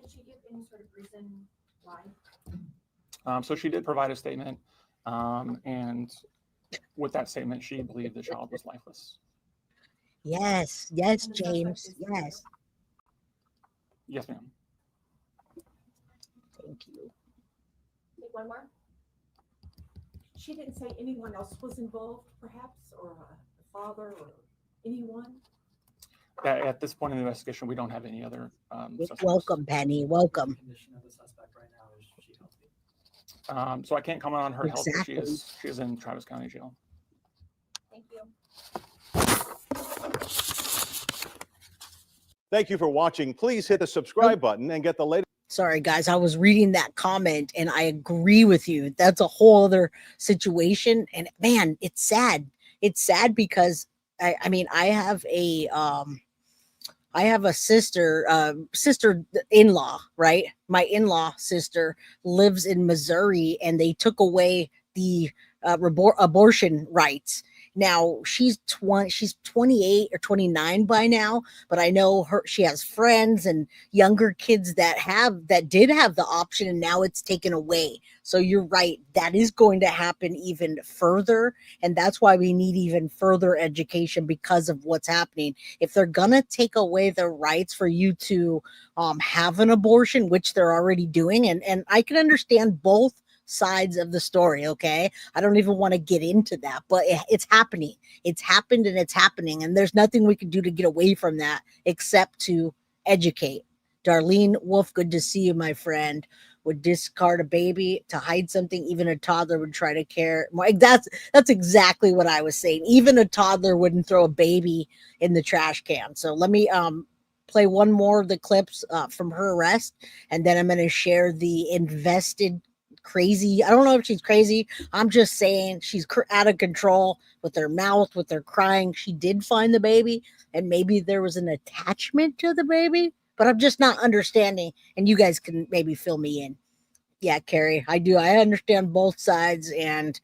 she give any sort of reason why? So she did provide a statement, and with that statement, she believed the child was lifeless. Yes, James, yes. Yes, ma'am. Thank you. Take one more. She didn't say anyone else was involved, perhaps, or a father or anyone? At this point in the investigation, we don't have any other suspects. Welcome, Penny. Welcome. Condition of the suspect right now, is she healthy? So I can't comment on her health. Exactly. She is in Travis County Jail. Thank you. Thank you for watching. Please hit the subscribe button and get the latest. Sorry, guys. I was reading that comment and I agree with you. That's a whole other situation. And man, it's sad. It's sad because I mean, I have a sister-in-law, right? My in-law sister lives in Missouri, and they took away the abortion rights. Now she's 28 or 29 by now, but I know she has friends and younger kids that did have the option, and now it's taken away. So you're right, that is going to happen even further, and that's why we need even further education because of what's happening. If they're gonna take away the rights for you to have an abortion, which they're already doing, and I can understand both sides of the story. Okay, I don't even want to get into that, but it's happening. It's happened, and it's happening, and there's nothing we can do to get away from that except to educate. Darlene Wolf, good to see you, my friend. Would discard a baby to hide something. Even a toddler would try to care. Like that's exactly what I was saying. Even a toddler wouldn't throw a baby in the trash can. So let me play one more of the clips from her arrest, and then I'm going to share the invested crazy. I don't know if she's crazy. I'm just saying she's out of control with her mouth, with her crying. She did find the baby, and maybe there was an attachment to the baby, but I'm just not understanding. And you guys can maybe fill me in. Yeah, Carrie, I do. I understand both sides, and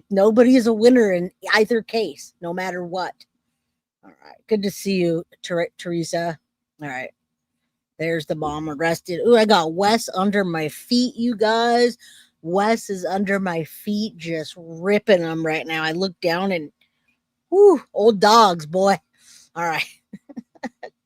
nobody is a winner in either case, no matter what. All right, good to see you, Teresa. All right. There's the mom arrested. Ooh, I got Wes under my feet, you guys. Wes is under my feet, just ripping them right now. I look down and, whoo, old dogs, boy. All right.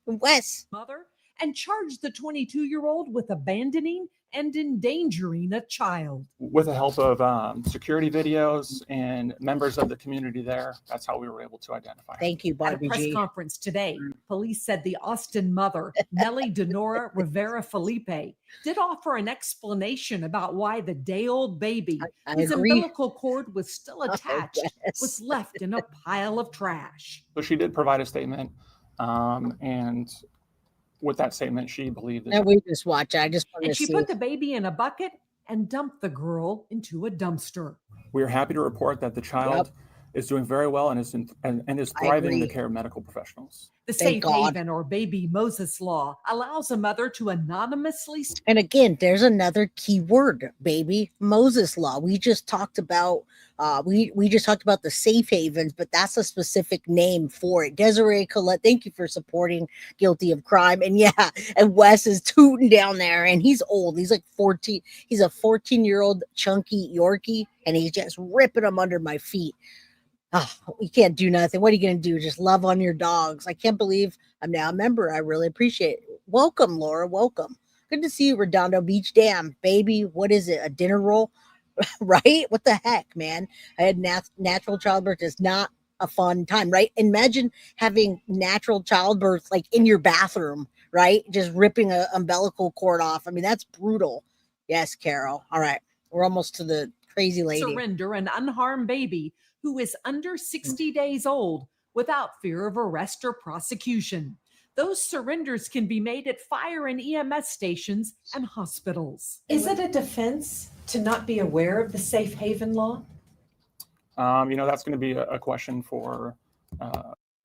Wes. Mother and charged the 22-year-old with abandoning and endangering a child. With the help of security videos and members of the community there, that's how we were able to identify her. Thank you, Barbie At a press G. conference today, police said the Austin mother, Neli Denori Rivera Felipe, did offer an explanation about why the day-old baby, whose agree. umbilical cord was still attached, was left in a pile of trash. So she did provide a statement, and with that statement, she believed that. And we just watch. I just want And to she see. put the baby in a bucket and dumped the girl into a dumpster. We are happy to report that the child is doing very well and is thriving in the care of medical professionals. The Safe Haven or Baby Moses law allows a mother to anonymously. And again, there's another key word, Baby Moses law. We just talked about we just talked about the safe havens, but that's a specific name for it. Desiree Collette, thank you for supporting Guilty of Crime. And yeah, and Wes is tooting down there, and he's old. He's like 14. He's a 14-year-old chunky Yorkie, and he's just ripping them under my feet. Oh, we can't do nothing. What are you going to do? Just love on your dogs. I can't believe I'm now a member. I really appreciate it. Welcome, Laura. Welcome. Good to see you, Redondo Beach. Damn, baby. What is it? A dinner roll? Right? What the heck, man? I had natural childbirth is not a fun time, right? Imagine having natural childbirth like in your bathroom, right? Just ripping an umbilical cord off. I mean, that's brutal. Yes, Carol. All right. We're almost to the crazy lady. Surrender an unharmed baby who is under 60 days old without fear of arrest or prosecution. Those surrenders can be made at fire and EMS stations and hospitals. Is it a defense to not be aware of the safe haven law? That's going to be a question for.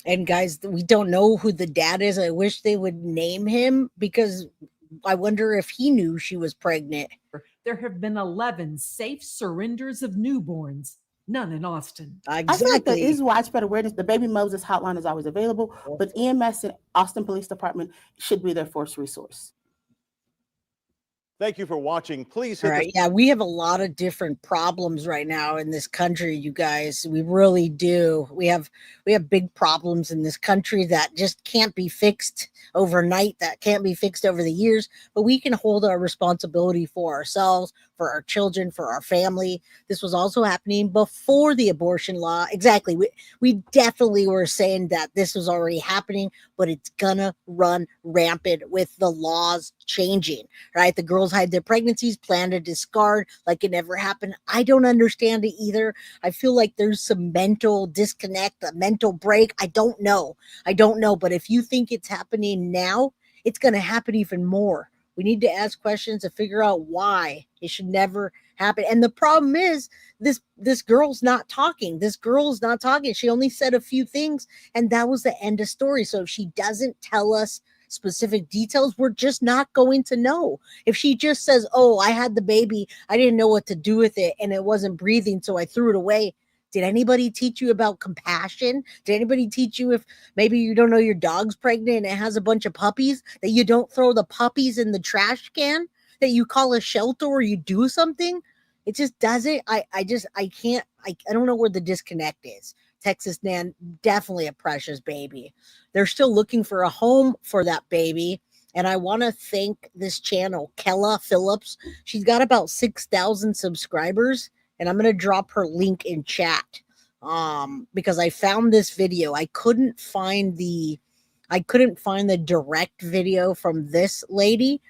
And guys, we don't know who the dad is. I wish they would name him, because I wonder if he knew she was pregnant. There have been 11 safe surrenders of newborns. None in Austin. Exactly. I feel like there is widespread awareness. The Baby Moses hotline is always available, but EMS and Austin Police Department should be their first resource. Thank you for watching. Please hit right. Yeah, we have a lot of different problems right now in this country, you guys. We really do. We have big problems in this country that just can't be fixed overnight, that can't be fixed over the years, but we can hold our responsibility for ourselves, for our children, for our family. This was also happening before the abortion law. Exactly. We definitely were saying that this was already happening, but it's gonna run rampant with the laws changing, right? The girls hide their pregnancies, plan to discard like it never happened. I don't understand it either. I feel like there's some mental disconnect, a mental break. I don't know. But if you think it's happening now, it's going to happen even more. We need to ask questions to figure out why. It should never happen. And the problem is this girl's not talking. This girl is not talking. She only said a few things, and that was the end of story. So if she doesn't tell us specific details, we're just not going to know. If she just says, "Oh, I had the baby, I didn't know what to do with it, and it wasn't breathing, so I threw it away." Did anybody teach you about compassion? Did anybody teach you, if maybe you don't know your dog's pregnant and it has a bunch of puppies, that you don't throw the puppies in the trash can, that you call a shelter or you do something? It just doesn't. I can't. I don't know where the disconnect is. Texas Nan, definitely a precious baby. They're still looking for a home for that baby. And I want to thank this channel, Kella Phillips. She's got about 6,000 subscribers, and I'm going to drop her link in chat because I found this video. I couldn't find the direct video from this lady,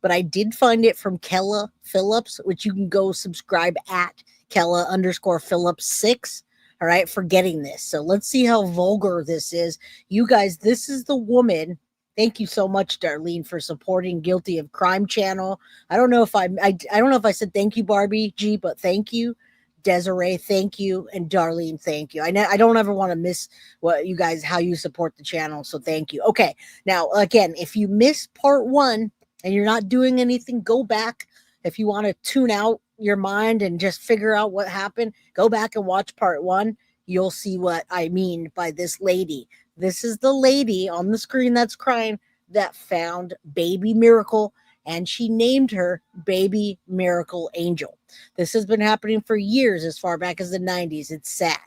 but I did find it from Kella Phillips, which you can go subscribe at Kella_Phillips6. All right, for getting this. So let's see how vulgar this is. You guys, this is the woman. Thank you so much, Darlene, for supporting Guilty of Crime channel. I don't know if I don't know if I said thank you, Barbie G, but thank you. Desiree, thank you, and Darlene, thank you. I don't ever want to miss what you guys, how you support the channel, so thank you. Okay, now again, if you missed part 1 and you're not doing anything, go back. If you want to tune out your mind and just figure out what happened, go back and watch part 1. You'll see what I mean by this lady. This is the lady on the screen that's crying that found baby Miracle, and she named her Baby Miracle Angel. This has been happening for years, as far back as the 90s. It's sad.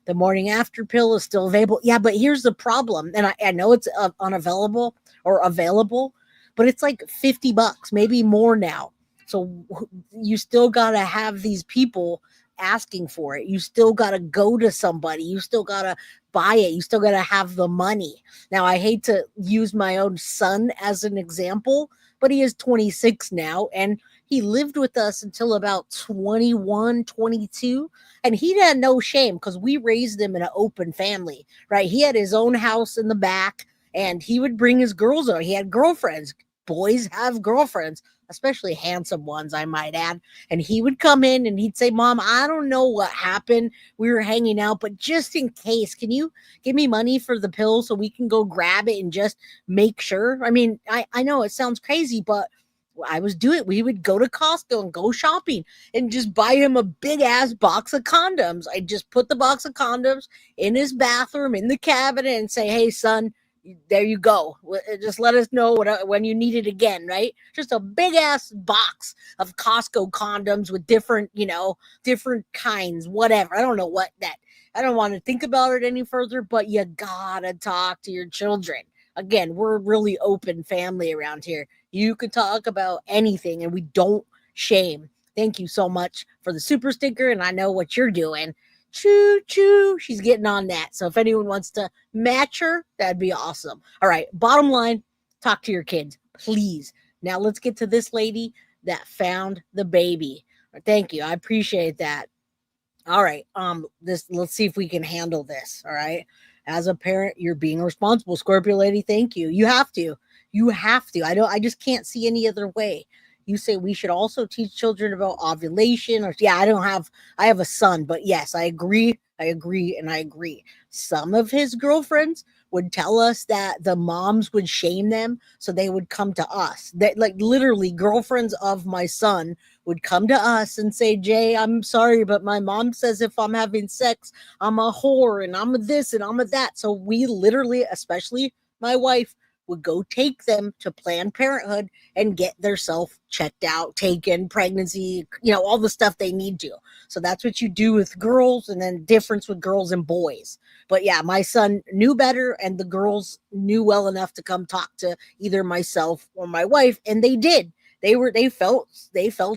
The morning after pill is still available. Yeah, but here's the problem. And I know it's unavailable or available, but it's like $50, maybe more now. So you still got to have these people asking for it. You still got to go to somebody. You still got to buy it. You still got to have the money. Now, I hate to use my own son as an example, but he is 26 now, and he lived with us until about 21, 22, and he had no shame because we raised him in an open family, right? He had his own house in the back, and he would bring his girls over. He had girlfriends. Boys have girlfriends, especially handsome ones, I might add. And he would come in and he'd say, "Mom, I don't know what happened. We were hanging out, but just in case, can you give me money for the pill so we can go grab it and just make sure?" I mean, I know it sounds crazy, but I was doing it. We would go to Costco and go shopping and just buy him a big ass box of condoms. I just put the box of condoms in his bathroom in the cabinet and say, "Hey, son, there you go. Just let us know when you need it again," right? Just a big ass box of Costco condoms with different, different kinds, whatever. I don't know what that, I don't want to think about it any further, but you gotta talk to your children. Again, we're a really open family around here. You can talk about anything and we don't shame. Thank you so much for the super sticker, and I know what you're doing. Choo choo. She's getting on that. So if anyone wants to match her, that'd be awesome. All right. Bottom line, talk to your kids, please. Now let's get to this lady that found the baby. Thank you. I appreciate that. All right. Let's see if we can handle this. All right. As a parent, you're being responsible. Scorpio lady, thank you. You have to. I just can't see any other way. You say we should also teach children about ovulation, or I have a son, but yes, I agree. Some of his girlfriends would tell us that the moms would shame them, so they would come to us. That, like, literally girlfriends of my son would come to us and say, "Jay, I'm sorry, but my mom says if I'm having sex, I'm a whore and I'm a this and I'm a that." So we literally, especially my wife, would go take them to Planned Parenthood and get their self checked out, taken, pregnancy, all the stuff they need to. So that's what you do with girls, and then difference with girls and boys. But yeah, my son knew better, and the girls knew well enough to come talk to either myself or my wife, and they did. They felt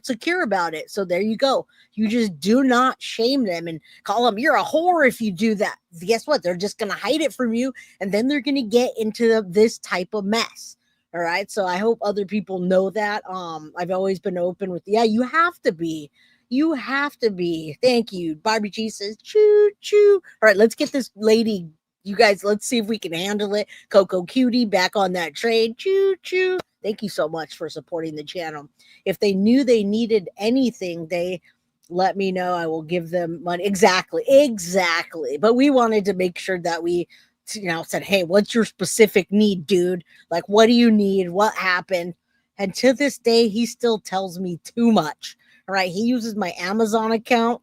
secure about it. So there you go. You just do not shame them and call them, "You're a whore if you do that." Guess what? They're just going to hide it from you, and then they're going to get into this type of mess. All right. So I hope other people know that. I've always been open with, you have to be. You have to be. Thank you. Barbie G says, "Choo choo." All right, let's get this lady. You guys, let's see if we can handle it. Coco Cutie back on that train. Choo choo. Thank you so much for supporting the channel. If they knew they needed anything, they let me know. I will give them money. Exactly. But we wanted to make sure that we, said, hey, what's your specific need, dude? Like, what do you need? What happened? And to this day, he still tells me too much. All right. He uses my Amazon account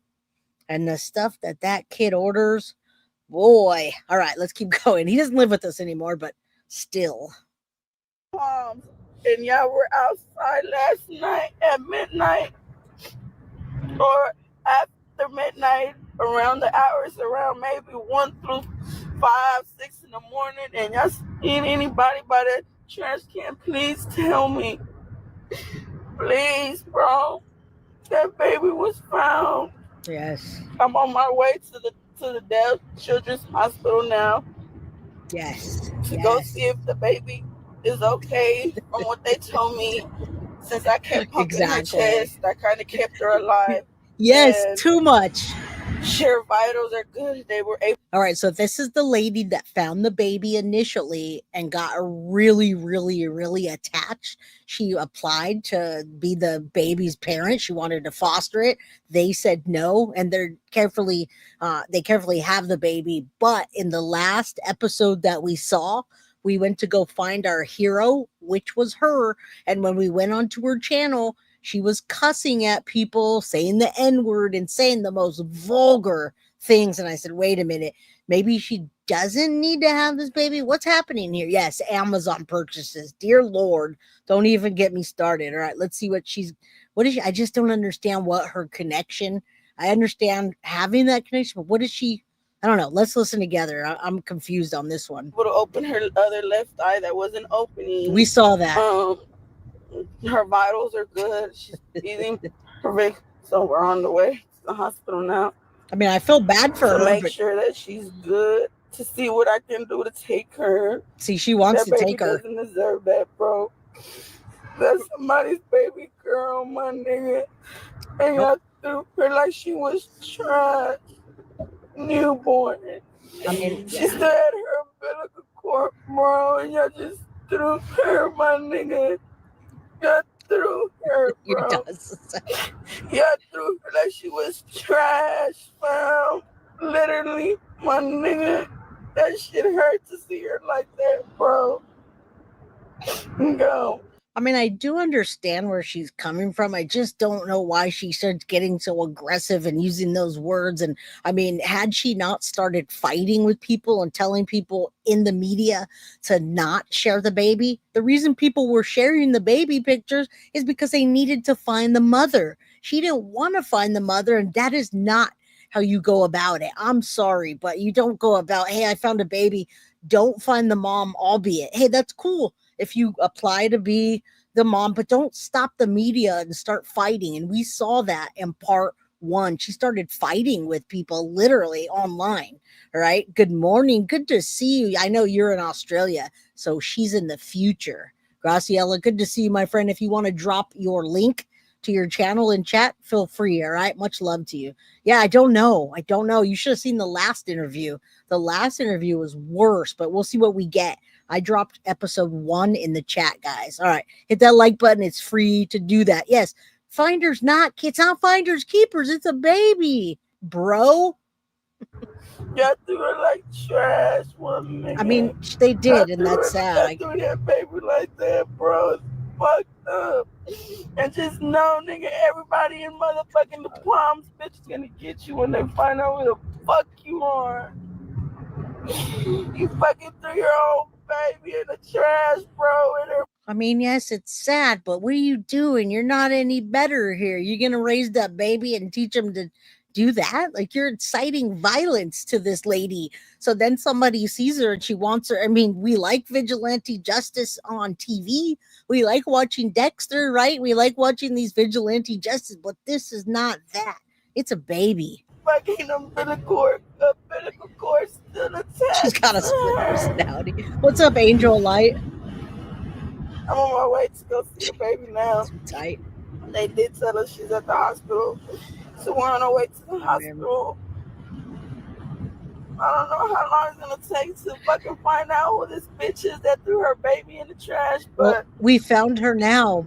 and the stuff that kid orders. Boy. All right. Let's keep going. He doesn't live with us anymore, but still. And y'all were outside last night at midnight or after midnight, around the hours around maybe 1 through 5, 6 in the morning, and y'all seen anybody by that trash can, please tell me. Please, bro. That baby was found. Yes. I'm on my way to the Dell Children's Hospital now. Yes. To go see if the baby is okay. From what they told me, since I kept pumping her chest, I kind of kept her alive. Yes, too much. Her vitals are good. They were able. All right, so this is the lady that found the baby initially and got really, really, really attached. She applied to be the baby's parent. She wanted to foster it. They said no, and they carefully have the baby. But in the last episode that we saw, we went to go find our hero, which was her. And when we went onto her channel, she was cussing at people, saying the N-word and saying the most vulgar things. And I said, wait a minute, maybe she doesn't need to have this baby. What's happening here? Yes, Amazon purchases. Dear Lord, don't even get me started. All right, let's see what is she? I just don't understand what her connection. I understand having that connection, but what is she? I don't know. Let's listen together. I'm confused on this one. Able to open her other left eye that wasn't opening. We saw that. Her vitals are good. She's eating perfect. So we're on the way to the hospital now. I mean, I feel bad for her. To make sure that she's good. To see what I can do to take her. See, she wants to take her. That baby doesn't deserve that, bro. That's somebody's baby girl, my nigga. And y'all threw her like she was trash. Newborn. I mean, she still had her umbilical cord, bro, and y'all just threw her, my nigga. Y'all threw her, bro. Y'all threw her like she was trash, fam. Literally, my nigga. That shit hurt to see her like that, bro. Go. I mean, I do understand where she's coming from. I just don't know why she starts getting so aggressive and using those words. And I mean, had she not started fighting with people and telling people in the media to not share the baby, the reason people were sharing the baby pictures is because they needed to find the mother. She didn't want to find the mother, and that is not how you go about it. I'm sorry, but you don't go about, hey, I found a baby. Don't find the mom, albeit, hey, that's cool if you apply to be the mom, but don't stop the media and start fighting. And we saw that in part 1. She started fighting with people literally online. All right. Good morning. Good to see you. I know you're in Australia, so she's in the future. Graciela, good to see you, my friend. If you want to drop your link to your channel in chat, feel free. All right. Much love to you. Yeah, I don't know. You should have seen the last interview. The last interview was worse, but we'll see what we get. I dropped episode 1 in the chat, guys. All right. Hit that like button. It's free to do that. Yes. Finders it's not finders keepers. It's a baby, bro. Y'all threw her like trash, one nigga. I mean, they did, and that's sad. Y'all threw that baby like that, bro. It's fucked up. And just know, nigga, everybody in motherfucking the Palms, bitch, is gonna get you when they find out who the fuck you are. You fucking threw your own baby in the trash, bro. I mean, yes, it's sad, but what are you doing? You're not any better here. You're going to raise that baby and teach him to do that? Like, you're inciting violence to this lady. So then somebody sees her and she wants her. I mean, we like vigilante justice on TV. We like watching Dexter, right? We like watching these vigilante justice, but this is not that. It's a baby. Fucking umbilical cord still attached. She's got a split personality. What's up, Angel Light? I'm on my way to go see the baby now. Tight. They did tell us she's at the hospital. So we're on our way to the hospital. I don't know how long it's gonna take to fucking find out who this bitch is that threw her baby in the trash, Well, but we found her now.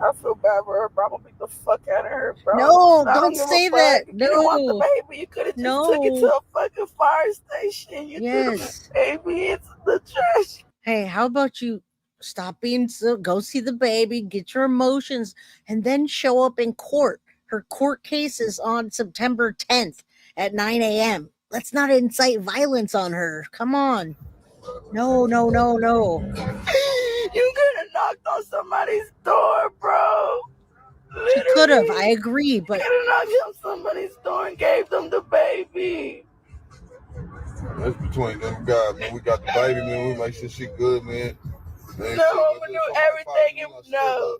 I feel bad for her, bro. I'm gonna beat the fuck out of her, bro. No, I don't give a say fuck. that. You didn't want the No. baby. You could have just took it to No. a fucking fire station. You Yes. threw the baby into the trash. Hey, how about you stop being so, go see the baby, get your emotions, and then show up in court. Her court case is on September 10th at 9 a.m. Let's not incite violence on her. Come on. No, no, no, no. You could have knocked on somebody's door, bro. She could have, I agree, but you could have knocked on somebody's door and gave them the baby. That's between them guys, man. We got the baby, man. We make sure she good, man. No, I'm gonna do everything. No,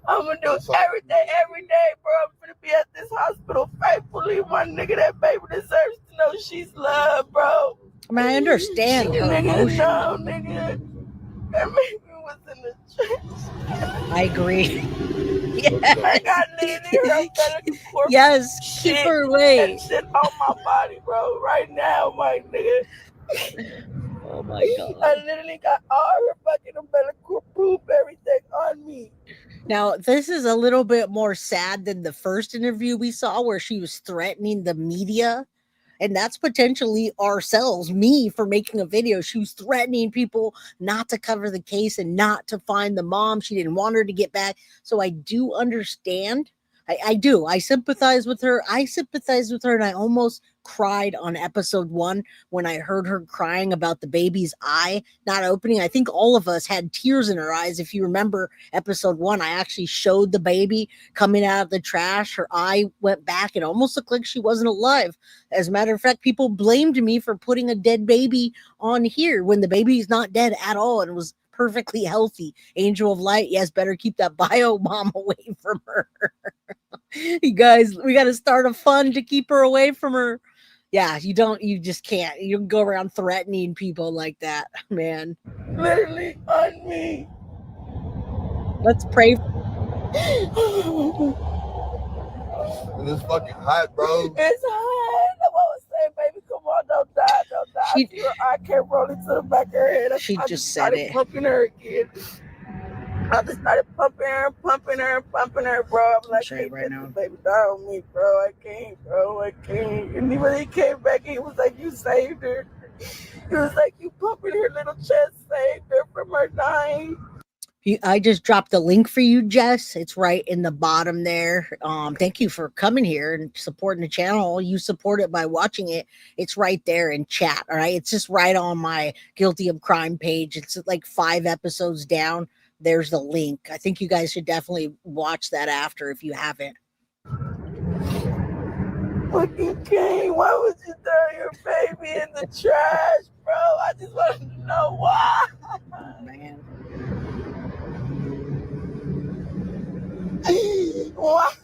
I'm gonna do everything every day, bro. I'm gonna be at this hospital faithfully. My nigga, that baby deserves to know she's loved, bro. I mean, I understand her emotion. No, nigga. That baby was in the trash. I agree. Yes. I got literally her yes, keep her away. That shit on my body, bro. Right now, my nigga. Oh my god. I literally got all her fucking umbilical proof, everything on me. Now, this is a little bit more sad than the first interview we saw where she was threatening the media. And that's potentially ourselves, me, for making a video. She was threatening people not to cover the case and not to find the mom. She didn't want her to get back. So I do understand. I do. I sympathize with her. And I almost cried on episode 1 when I heard her crying about the baby's eye not opening. I think all of us had tears in our eyes. If you remember episode 1, I actually showed the baby coming out of the trash. Her eye went back. It almost looked like she wasn't alive. As a matter of fact, people blamed me for putting a dead baby on here when the baby's not dead at all and was perfectly healthy. Angel of light. Yes, better keep that bio mom away from her. You guys, we got to start a fund to keep her away from her. Yeah, you just can't. You go around threatening people like that, man. Literally on me. Let's pray. It's fucking hot, bro. It's hot. I was saying, baby, come on, don't die, don't die. I can't roll it to the back of her head. She just said it. Pumping her again. I just started pumping her, bro. I'm like, hey, right now. Baby, die on me, bro. I can't. And when he came back, he was like, you saved her. He was like, you pumping her little chest, saved her from her dying. I just dropped a link for you, Jess. It's right in the bottom there. Thank you for coming here and supporting the channel. You support it by watching it. It's right there in chat. All right. It's just right on my Guilty of Crime page. It's like 5 episodes down. There's the link. I think you guys should definitely watch that after if you haven't. Fucking King, why would you throw your baby in the trash, bro? I just wanted to know why. Oh, man. What?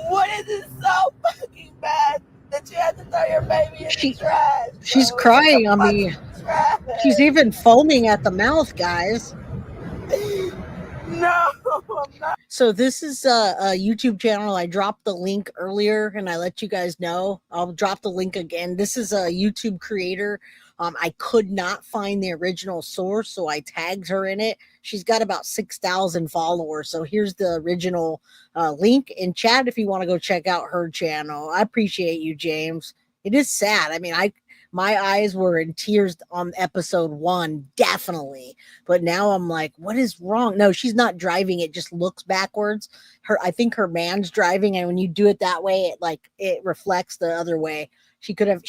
What is it so fucking bad that you had to throw your baby in the trash? She's crying on me. She's even foaming at the mouth, guys. No, I'm not. So this is a YouTube channel. I dropped the link earlier and I let you guys know. I'll drop the link again. This is a YouTube creator. I could not find the original source, so I tagged her in it. She's got about 6,000 followers. So here's the original link in chat if you want to go check out her channel. I appreciate you, James. It is sad. I mean, my eyes were in tears on episode 1, definitely. But now I'm like, what is wrong? No, she's not driving. It just looks backwards. I think her man's driving, and when you do it that way, it reflects the other way. She can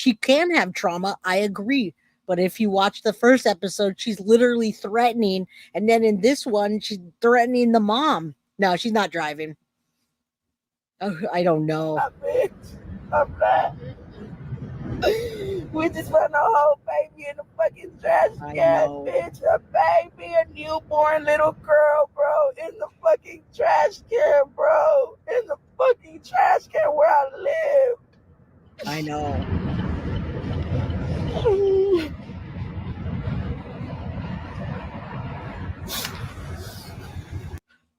have trauma. I agree. But if you watch the first episode, she's literally threatening. And then in this one, she's threatening the mom. No, she's not driving. Oh, I don't know. I'm not. We just found a whole baby in the fucking trash can, bitch. A baby, a newborn little girl, bro, in the fucking trash can, bro. In the fucking trash can where I live. I know.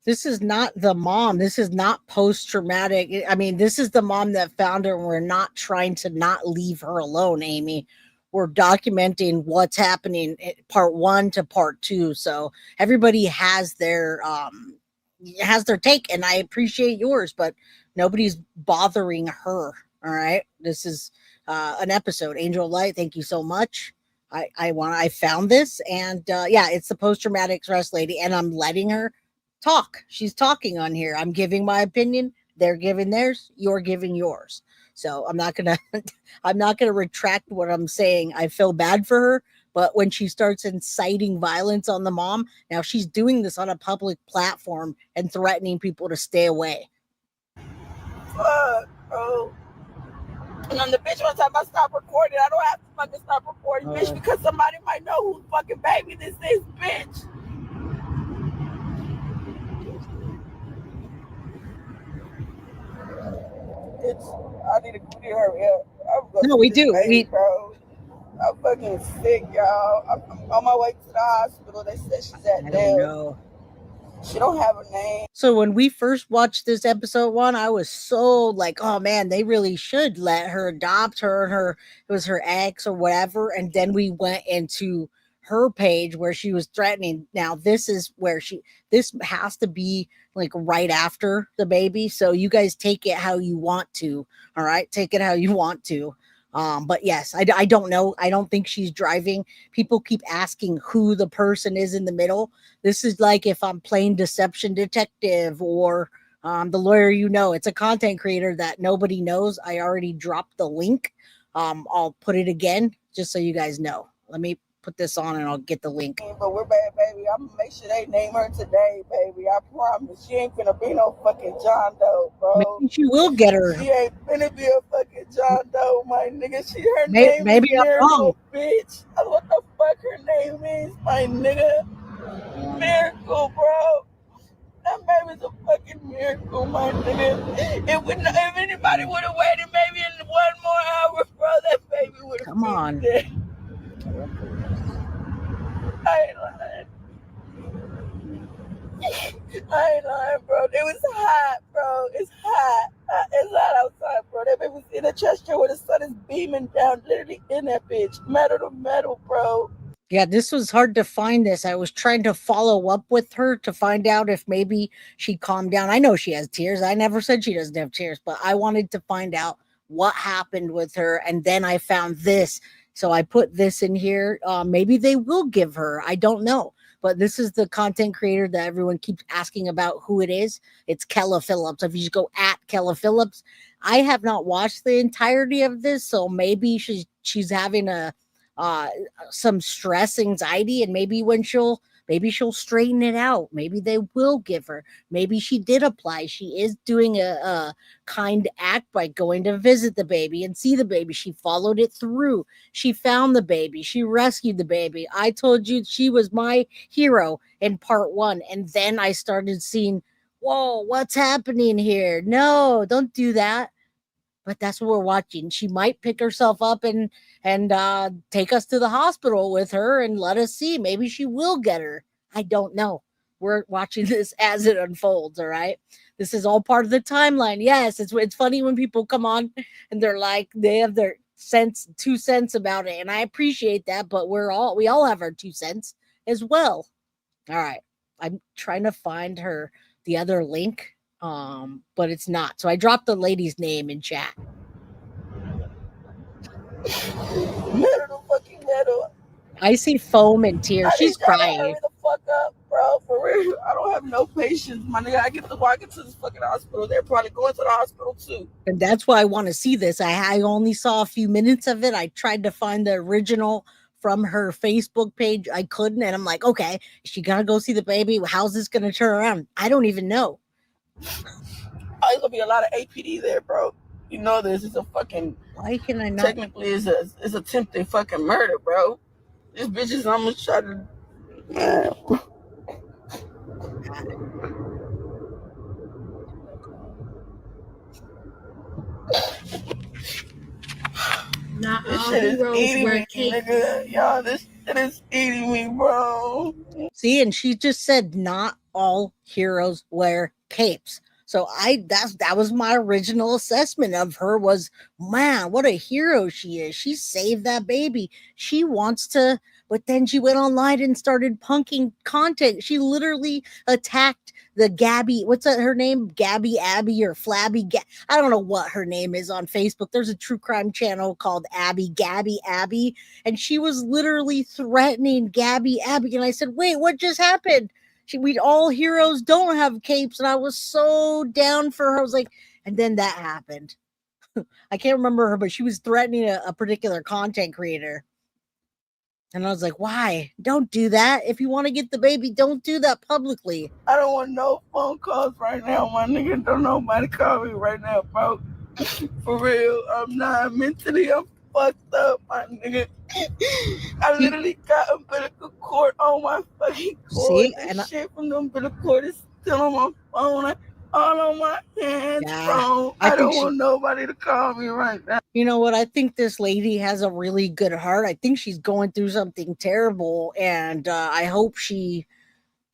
This is not the mom. This is not post-traumatic. I mean, this is the mom that found her, and we're not trying to not leave her alone, Amy. We're documenting what's happening part 1 to part 2. So everybody has their take, and I appreciate yours, but nobody's bothering her. All right. This is an episode. Angel Light, thank you so much. I found this, and yeah, it's the post-traumatic stress lady, and I'm letting her talk. She's talking on here. I'm giving my opinion. They're giving theirs. You're giving yours. So I'm not gonna retract what I'm saying. I feel bad for her, but when she starts inciting violence on the mom, now she's doing this on a public platform and threatening people to stay away. Fuck, bro. And then the bitch one time I stop recording, I don't have to fucking stop recording, bitch, because somebody might know whose fucking baby this is, bitch. I need to hurry up. No, we do. Bro. I'm fucking sick, y'all. I'm on my way to the hospital. They said she's at there. She don't have a name. So when we first watched this episode 1, I was so like, oh man, they really should let her adopt her. It was her ex or whatever. And then we went into her page where she was threatening. Now this is where this has to be like right after the baby. So you guys take it how you want to. All right. Take it how you want to. But yes, I don't know. I don't think she's driving. People keep asking who the person is in the middle. This is like if I'm playing deception detective or the lawyer, it's a content creator that nobody knows. I already dropped the link. I'll put it again just so you guys know. Let me put this on and I'll get the link. But we're bad, baby. I'm gonna make sure they name her today, baby. I promise. She ain't gonna be no fucking John Doe, bro. Maybe she will get her. She ain't gonna be a fucking John Doe, my nigga. Her name maybe is I'm Miracle, wrong. bitch. What the fuck her name is, my nigga? Miracle, bro. That baby's a fucking miracle, my nigga. If anybody would have waited maybe in 1 more hour, bro, that baby would have Come on. Dead. I ain't lying, bro. It was hot, bro. It's hot. It's hot outside, bro. That baby was in a chest chair where the sun is beaming down, literally in that bitch. Metal to metal, bro. Yeah, this was hard to find this. I was trying to follow up with her to find out if maybe she calmed down. I know she has tears. I never said she doesn't have tears, but I wanted to find out what happened with her. And then I found this. So I put this in here. Maybe they will give her. I don't know. But this is the content creator that everyone keeps asking about who it is. It's Kella Phillips. If you just go at Kella Phillips, I have not watched the entirety of this. So maybe she's having some stress, anxiety, and maybe she'll straighten it out. Maybe they will give her. Maybe she did apply. She is doing a kind act by going to visit the baby and see the baby. She followed it through. She found the baby. She rescued the baby. I told you she was my hero in part 1. And then I started seeing, whoa, what's happening here? No, don't do that. But that's what we're watching. She might pick herself up and take us to the hospital with her and let us see. Maybe she will get her. I don't know. We're watching this as it unfolds. All right. This is all part of the timeline. Yes, it's funny when people come on and they're like they have their 2 cents about it, and I appreciate that. But we all have our 2 cents as well. All right. I'm trying to find the other link. But it's not. So I dropped the lady's name in chat. Metal, fucking metal. I see foam and tears. She's crying. Hurry the fuck up, bro. For real. I don't have no patience, my nigga. I get to walk into this fucking hospital. They're probably going to the hospital too. And that's why I want to see this. I only saw a few minutes of it. I tried to find the original from her Facebook page. I couldn't. And I'm like, okay, is she gonna go see the baby? How's this gonna turn around? I don't even know. There's gonna be a lot of APD there, bro. You know this is a fucking. Why can I not? Technically, it's attempted fucking murder, bro. This bitch is almost trying to. Man. Not This all shit is heroes eating wear me, capes. nigga. Y'all, this shit is eating me, bro. See, and she just said not all heroes wear capes. So that was my original assessment of her was, man, what a hero she is. She saved that baby. She wants to, but then she went online and started punking content. She literally attacked the Gabby, what's that, her name? Gabby Abby or Flabby. I don't know what her name is on Facebook. There's a true crime channel called Gabby Abby. And she was literally threatening Gabby Abby. And I said, wait, what just happened? We all heroes don't have capes, and I was so down for her. I was like, and then that happened. I can't remember her, but she was threatening a particular content creator. And I was like, why? Don't do that. If you want to get the baby, don't do that publicly. I don't want no phone calls right now, my nigga. Don't nobody call me right now, bro. For real, I'm not mentally. I'm fucked up, my nigga. I literally got umbilical cord on my fucking cord. The shit from the umbilical cord is still on my phone. All on my hands, bro. I don't want nobody to call me right now. You know what? I think this lady has a really good heart. I think she's going through something terrible, and I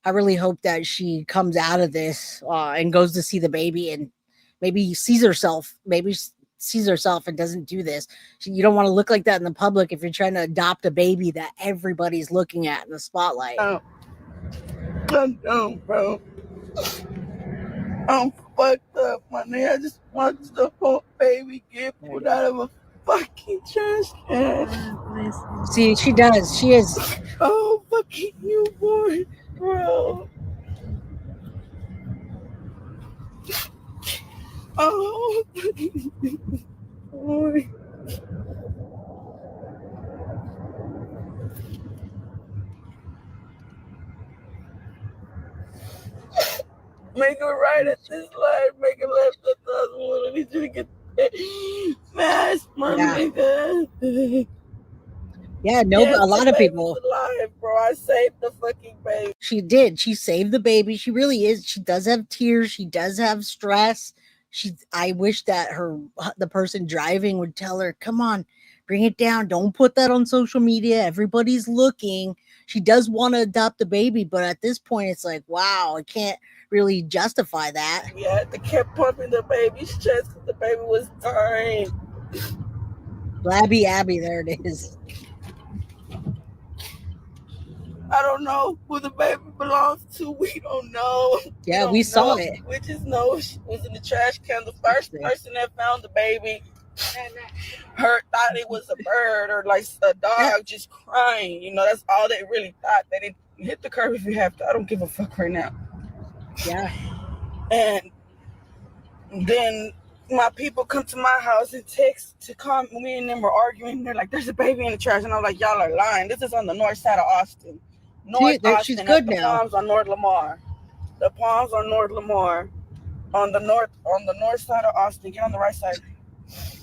really hope that she comes out of this and goes to see the baby and maybe sees herself and doesn't do this. You don't want to look like that in the public if you're trying to adopt a baby that everybody's looking at in the spotlight. I'm done, bro. I'm fucked up, my nigga. I just watched the whole baby get pulled out of a fucking trash can. See, she does. She is. Oh, fucking newborn, bro. Oh, fucking newborn. Make a right at this light, make a left at the other one. I need you to get smashed, my nigga. Yeah, a lot of people. Alive, bro. I saved the fucking baby. She did. She saved the baby. She really is. She does have tears. She does have stress. I wish that the person driving would tell her, come on, bring it down. Don't put that on social media. Everybody's looking. She does want to adopt the baby, but at this point, it's like, wow, I can't really justify that. We had to keep pumping the baby's chest because the baby was dying. Flabby Abby, there it is. I don't know who the baby belongs to. We don't know. Yeah, we saw it. We just know she was in the trash can. The first person that found the baby thought it was a bird or like a dog just crying. You know, that's all they really thought. They didn't hit the curb if you have to. I don't give a fuck right now. Yeah. And then my people come to my house and text to come. Me and them were arguing. They're like, there's a baby in the trash. And I'm like, y'all are lying. This is on the north side of Austin. She's good now. The Palms on North Lamar. The Palms on North Lamar. On the north side of Austin. Get on the right side.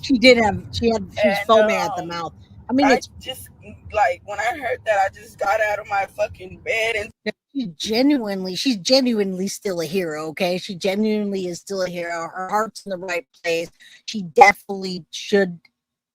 She was foaming at the mouth. I mean, it's just like when I heard that, I just got out of my fucking bed and she's genuinely still a hero. Okay, she genuinely is still a hero. Her heart's in the right place. She definitely should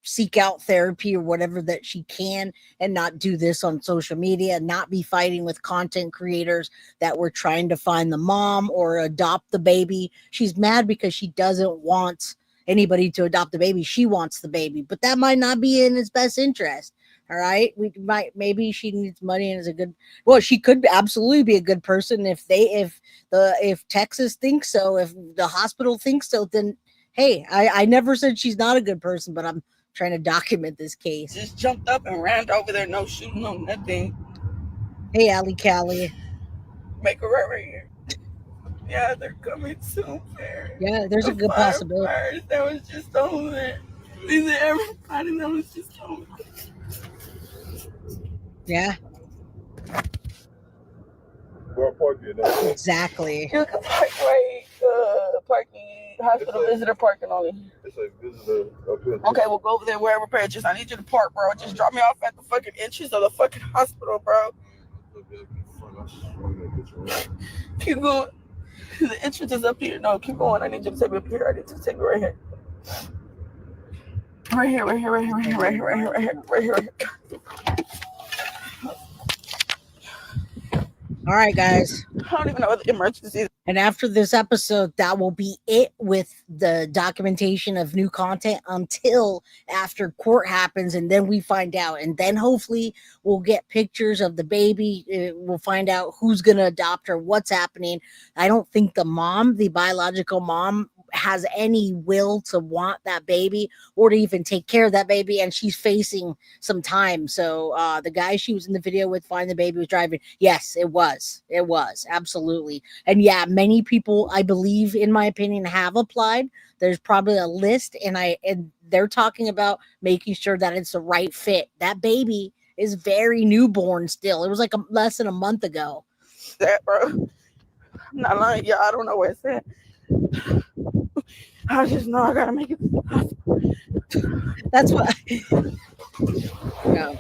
seek out therapy or whatever that she can, and not do this on social media, not be fighting with content creators that were trying to find the mom or adopt the baby. She's mad because she doesn't want anybody to adopt the baby. She wants the baby, but that might not be in his best interest. All right, maybe she needs money and is a good. Well, she could absolutely be a good person if Texas thinks so, if the hospital thinks so. Then hey, I never said she's not a good person, but I'm trying to document this case. Just jumped up and ran over there, no shooting, no nothing. Hey, Allie Callie. Make a right here. Yeah, they're coming soon. Yeah, there's a good possibility. That was just over there. These are everybody that was just over there. Yeah. Exactly. You can park hospital visitor parking only. It's a visitor. Okay, we'll go over there wherever purchase. I need you to park, bro. Just drop me off at the fucking entrance of the fucking hospital, bro. Keep going. The entrance is up here. No, keep going. I need you to take me up here. I need you to take me right here. Right here. All right, guys. I don't even know what the emergency is. And after this episode, that will be it with the documentation of new content until after court happens. And then we find out. And then hopefully we'll get pictures of the baby. We'll find out who's going to adopt her, what's happening. I don't think the biological mom, has any will to want that baby or to even take care of that baby, and she's facing some time. So the guy she was in the video with, find the baby, was driving. Yes, it was absolutely. And yeah, many people, I believe, in my opinion, have applied. There's probably a list, and they're talking about making sure that it's the right fit. That baby is very newborn still. It was like less than a month ago. That, bro. I'm not lying, y'all. I don't know where it's at. I just know I gotta make it. That's what. No.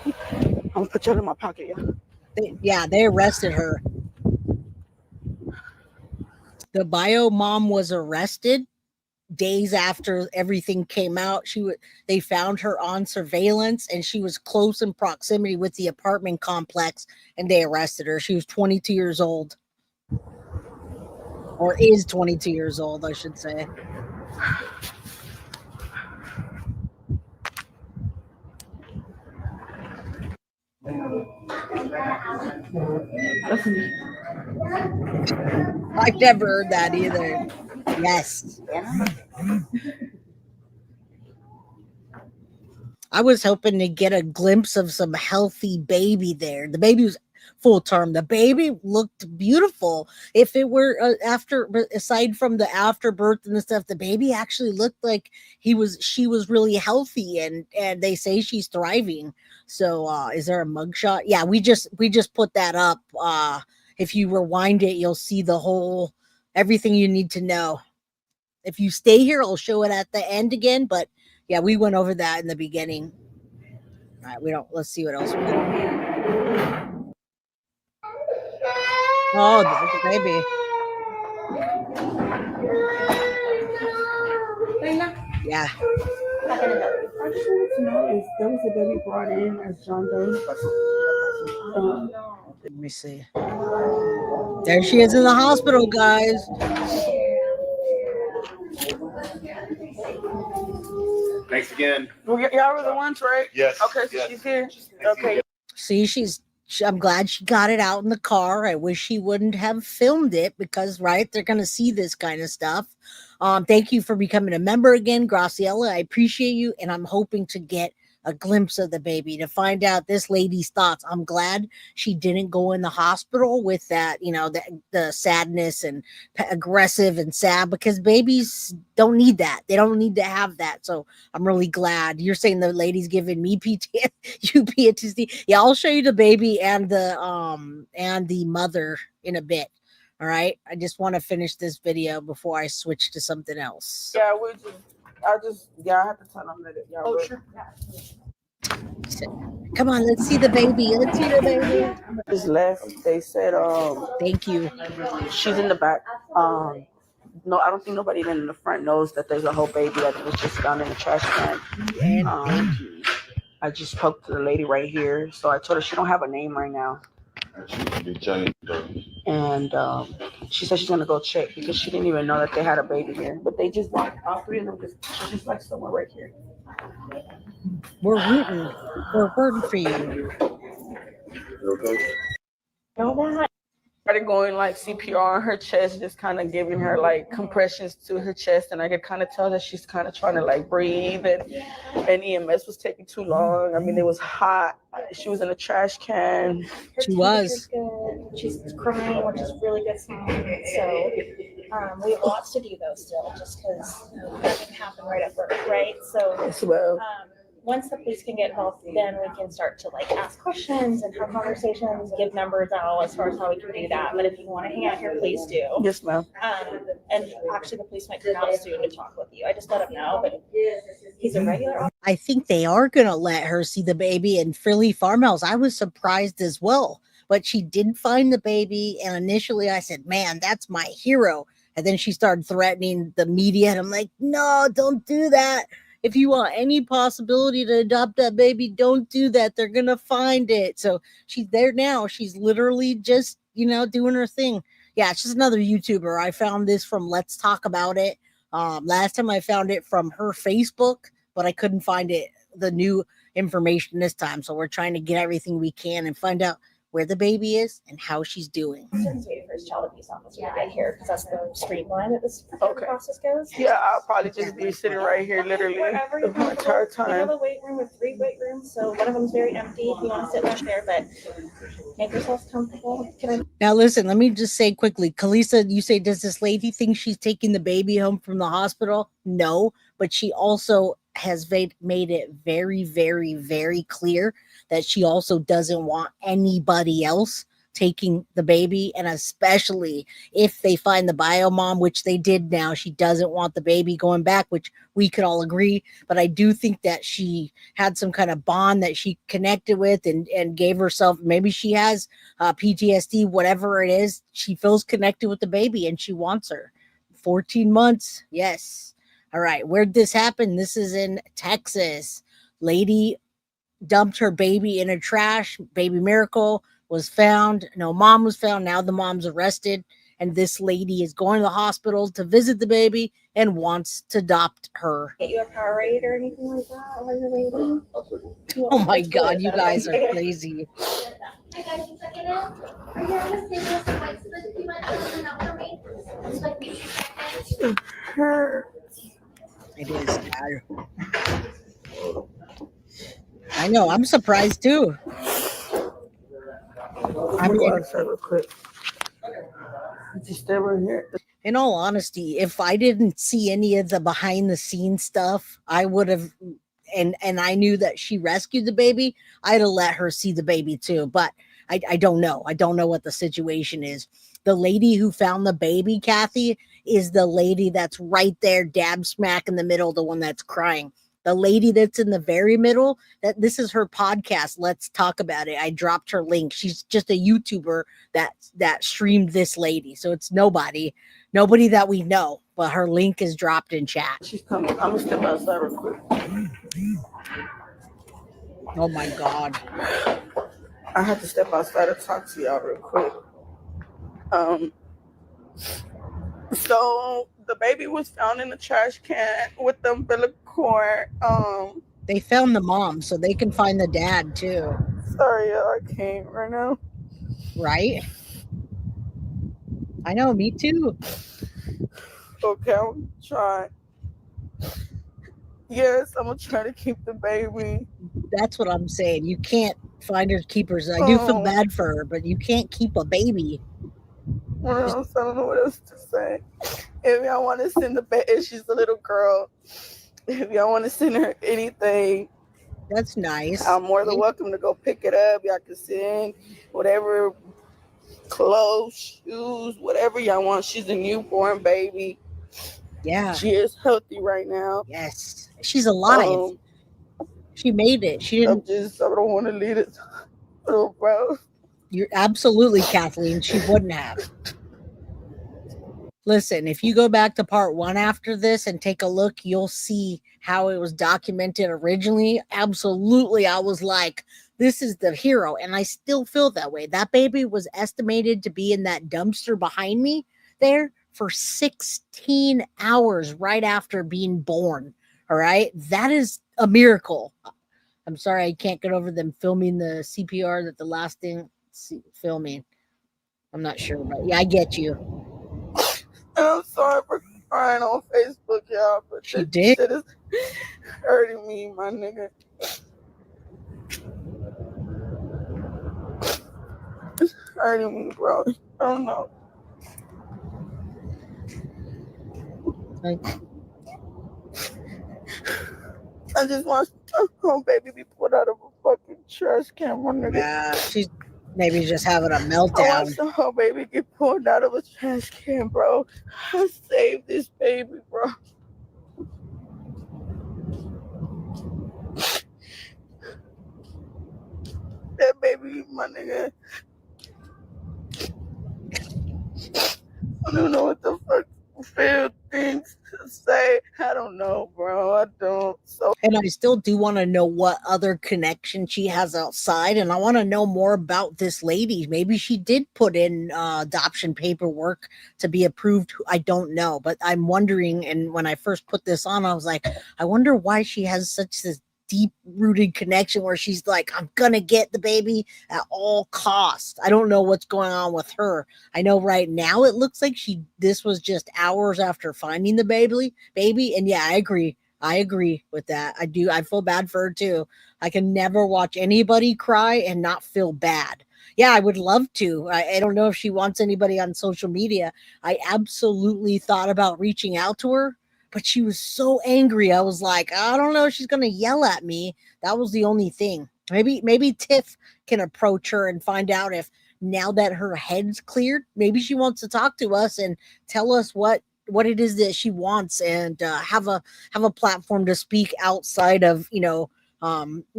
I'm gonna put you in my pocket, yeah. They arrested her. The bio mom was arrested days after everything came out. They found her on surveillance, and she was close in proximity with the apartment complex, and they arrested her. She was 22 years old. Or is 22 years old, I should say. I've never heard that either. Yes. I was hoping to get a glimpse of some healthy baby there. The baby was full term. The baby looked beautiful. If it were aside from the afterbirth and the stuff, the baby actually looked like she was really healthy, and they say she's thriving. So is there a mugshot? Yeah, we just put that up. If you rewind it, you'll see the whole everything you need to know. If you stay here, I'll show it at the end again, but yeah, we went over that in the beginning. All right, let's see what else we got. Oh, there's a baby. Yeah. I just wanted to know if there was a baby brought in as John Doe. Let me see. There she is in the hospital, guys. Thanks again. Y'all were the ones, right? Yes. Okay, so she's here. Okay. See, I'm glad she got it out in the car. I wish she wouldn't have filmed it because, right, they're going to see this kind of stuff. Thank you for becoming a member again, Graciela. I appreciate you, and I'm hoping to get a glimpse of the baby to find out this lady's thoughts. I'm glad she didn't go in the hospital with that, the sadness and aggressive and sad, because babies don't need that. They don't need to have that. So I'm really glad. You're saying the lady's giving me PTSD. Yeah, I'll show you the baby and the mother in a bit. All right. I just want to finish this video before I switch to something else. Yeah, I have to tell them that y'all. Oh, sure. Come on, let's see the baby. Let's see the baby. Just left. They said, thank you. She's in the back. No, I don't think nobody in the front knows that there's a whole baby that was just found in the trash can. I just spoke to the lady right here, so I told her she don't have a name right now. And she said she's gonna go check because she didn't even know that they had a baby here. But they just all three of them just like somewhere right here. We're rooting. We're rooting for you. Started going like CPR on her chest, just kind of giving her like compressions to her chest, and I could kind of tell that she's kind of trying to like breathe, and EMS was taking too long. I mean, it was hot. She was in a trash can. She was. Good. She's crying, which is really good sign. So we have lots to do though still, just because nothing happened right at birth, right? So once the police can get involved, then we can start to like ask questions and have conversations, give numbers out as far as how we can do that. But if you want to hang out here, please do. Yes, ma'am. And actually, the police might come out soon to talk with you. I just let him know, but he's a regular. I think they are going to let her see the baby in Philly Farmhouse. I was surprised as well, but she did find the baby. And initially I said, man, that's my hero. And then she started threatening the media. And I'm like, no, don't do that. if you want any possibility to adopt that baby, don't do that. They're going to find it. So she's there now. She's literally just, doing her thing. Yeah, it's just another YouTuber. I found this from Let's Talk About It. Last time I found it from her Facebook, but I couldn't find the new information this time. So we're trying to get everything we can and find out where the baby is and how she's doing. Austin's waiting for his child abuse officer to get here because that's the streamline that this process goes. Yeah, I'll probably just be sitting right here literally Wherever the you're comfortable. entire We have time. a weight room with 3 weight rooms, so one of them's very empty if you want to sit back there, but make yourselves comfortable. Now, listen, let me just say quickly, Kalisa, you say, does this lady think she's taking the baby home from the hospital? No, but she also has made it very, very, very clear that she also doesn't want anybody else taking the baby, and especially if they find the bio mom, which they did now, she doesn't want the baby going back, which we could all agree. But I do think that she had some kind of bond that she connected with and gave herself, maybe she has PTSD, whatever it is, she feels connected with the baby and she wants her. 14 months, yes. All right, where'd this happen? This is in Texas. Lady dumped her baby in a trash. Baby miracle was found. No mom was found. Now the mom's arrested. And this lady is going to the hospital to visit the baby and wants to adopt her. Get you a Powerade or anything like that while you're waiting? Oh my God, you guys are crazy. Hi guys, you check it out. Are you on the table with the white split? Do you mind opening up for me? Just like me. It is sad. I know, I'm surprised too. I mean, real quick. Just stay right here. In all honesty, if I didn't see any of the behind the scenes stuff, I would have, and I knew that she rescued the baby, I'd have let her see the baby too. But I don't know. I don't know what the situation is. The lady who found the baby, Kathy, is the lady that's right there, dab smack in the middle, the one that's crying. The lady that's in the very middle, this is her podcast. Let's Talk About It. I dropped her link. She's just a YouTuber that streamed this lady. So it's nobody that we know, but her link is dropped in chat. She's coming. I'm gonna step outside real quick. Oh my God. I have to step outside and talk to y'all real quick. So the baby was found in the trash can with the umbilical cord. They found the mom, so they can find the dad too. Sorry, I can't right now. Right? I know, me too. Okay, I'm trying. Yes, I'm gonna try to keep the baby. That's what I'm saying. You can't find her keepers. I do feel bad for her, but you can't keep a baby. What else? I don't know what else to say. If y'all want to send the baby, she's a little girl. If y'all want to send her anything, that's nice. I'm more than welcome to go pick it up. Y'all can send whatever clothes, shoes, whatever y'all want. She's a newborn baby. Yeah. She is healthy right now. Yes. She's alive. She made it. She didn't. I don't want to leave it. Oh, bro. You're absolutely, Kathleen. She wouldn't have. Listen, if you go back to part 1 after this and take a look, you'll see how it was documented originally. Absolutely. I was like, this is the hero. And I still feel that way. That baby was estimated to be in that dumpster behind me there for 16 hours right after being born. All right. That is a miracle. I'm sorry I can't get over them filming the CPR that the last thing filming. I'm not sure, but yeah, I get you. And I'm sorry for crying on Facebook, y'all, but she did. Shit is hurting me, my nigga. It's hurting me, bro. I don't know. I just want a home baby be put out of a fucking trash can, my nigga. Yeah, she's maybe just having a I meltdown. watched the whole baby get pulled out of a trash can, bro. I saved this baby, bro. That baby, my nigga. I don't know what the fuck feel things to say. I don't know, bro. I don't. And I still do want to know what other connection she has outside. And I want to know more about this lady. Maybe she did put in adoption paperwork to be approved. I don't know. But I'm wondering. And when I first put this on, I was like, I wonder why she has such this deep rooted connection where she's like, I'm going to get the baby at all costs. I don't know what's going on with her. I know right now it looks like this was just hours after finding the baby. And yeah, I agree with that. I do. I feel bad for her too. I can never watch anybody cry and not feel bad. Yeah, I would love to. I don't know if she wants anybody on social media. I absolutely thought about reaching out to her, but she was so angry. I was like, I don't know if she's going to yell at me. That was the only thing. Maybe Tiff can approach her and find out if now that her head's cleared, maybe she wants to talk to us and tell us what it is that she wants and have a platform to speak outside of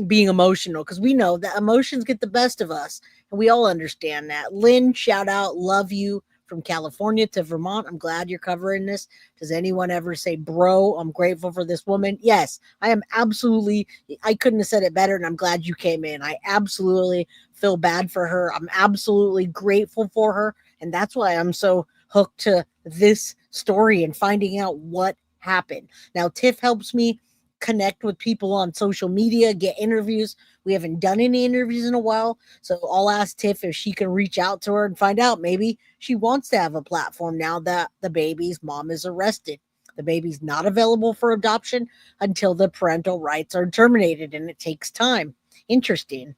being emotional, because we know that emotions get the best of us and we all understand that. Lynn, shout out, love you, from California to Vermont. I'm glad you're covering this. Does anyone ever say, bro, I'm grateful for this woman? Yes, I am absolutely. I couldn't have said it better, and I'm glad you came in. I absolutely feel bad for her. I'm absolutely grateful for her, and that's why I'm so hooked to this story and finding out what happened. Now, Tiff helps me connect with people on social media, get interviews. We haven't done any interviews in a while, so I'll ask Tiff if she can reach out to her and find out maybe she wants to have a platform now that the baby's mom is arrested. The baby's not available for adoption until the parental rights are terminated, and it takes time. Interesting.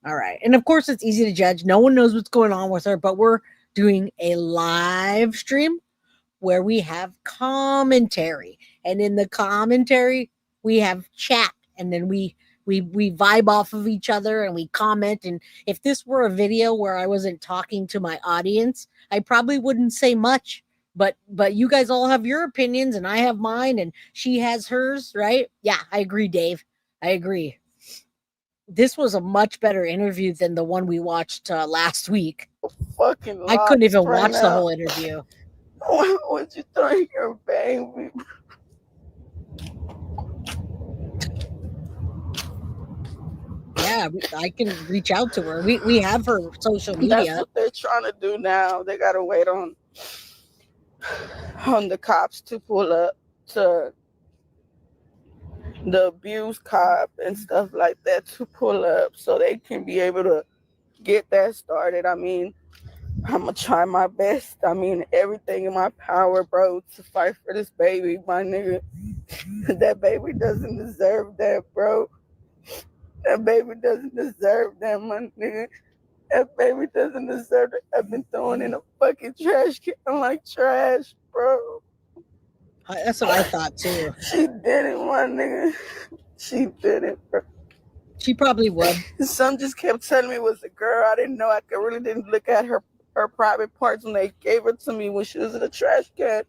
All right. And of course, it's easy to judge. No one knows what's going on with her, but we're doing a live stream where we have commentary. And in the commentary, we have chat, and then we vibe off of each other and we comment. And if this were a video where I wasn't talking to my audience, I probably wouldn't say much. But you guys all have your opinions and I have mine and she has hers, right? Yeah, I agree, Dave. I agree. This was a much better interview than the one we watched last week. Fucking I couldn't even right watch now. the whole interview. What you throwing your baby? Yeah, I can reach out to her. We have her social media. That's what they're trying to do now. They gotta wait on the cops to pull up, to the abuse cop and stuff like that to pull up so they can be able to get that started. I mean, I'm gonna try my best. I mean, everything in my power, bro, to fight for this baby, my nigga. That baby doesn't deserve that, bro. That baby doesn't deserve that, my nigga. That baby doesn't deserve it. I've been throwing in a fucking trash can like trash, bro. That's what I thought too. She did it, my nigga. She did it, bro. She probably would. Some just kept telling me it was a girl. I didn't know. I really didn't look at her private parts when they gave her to me when she was in a trash can.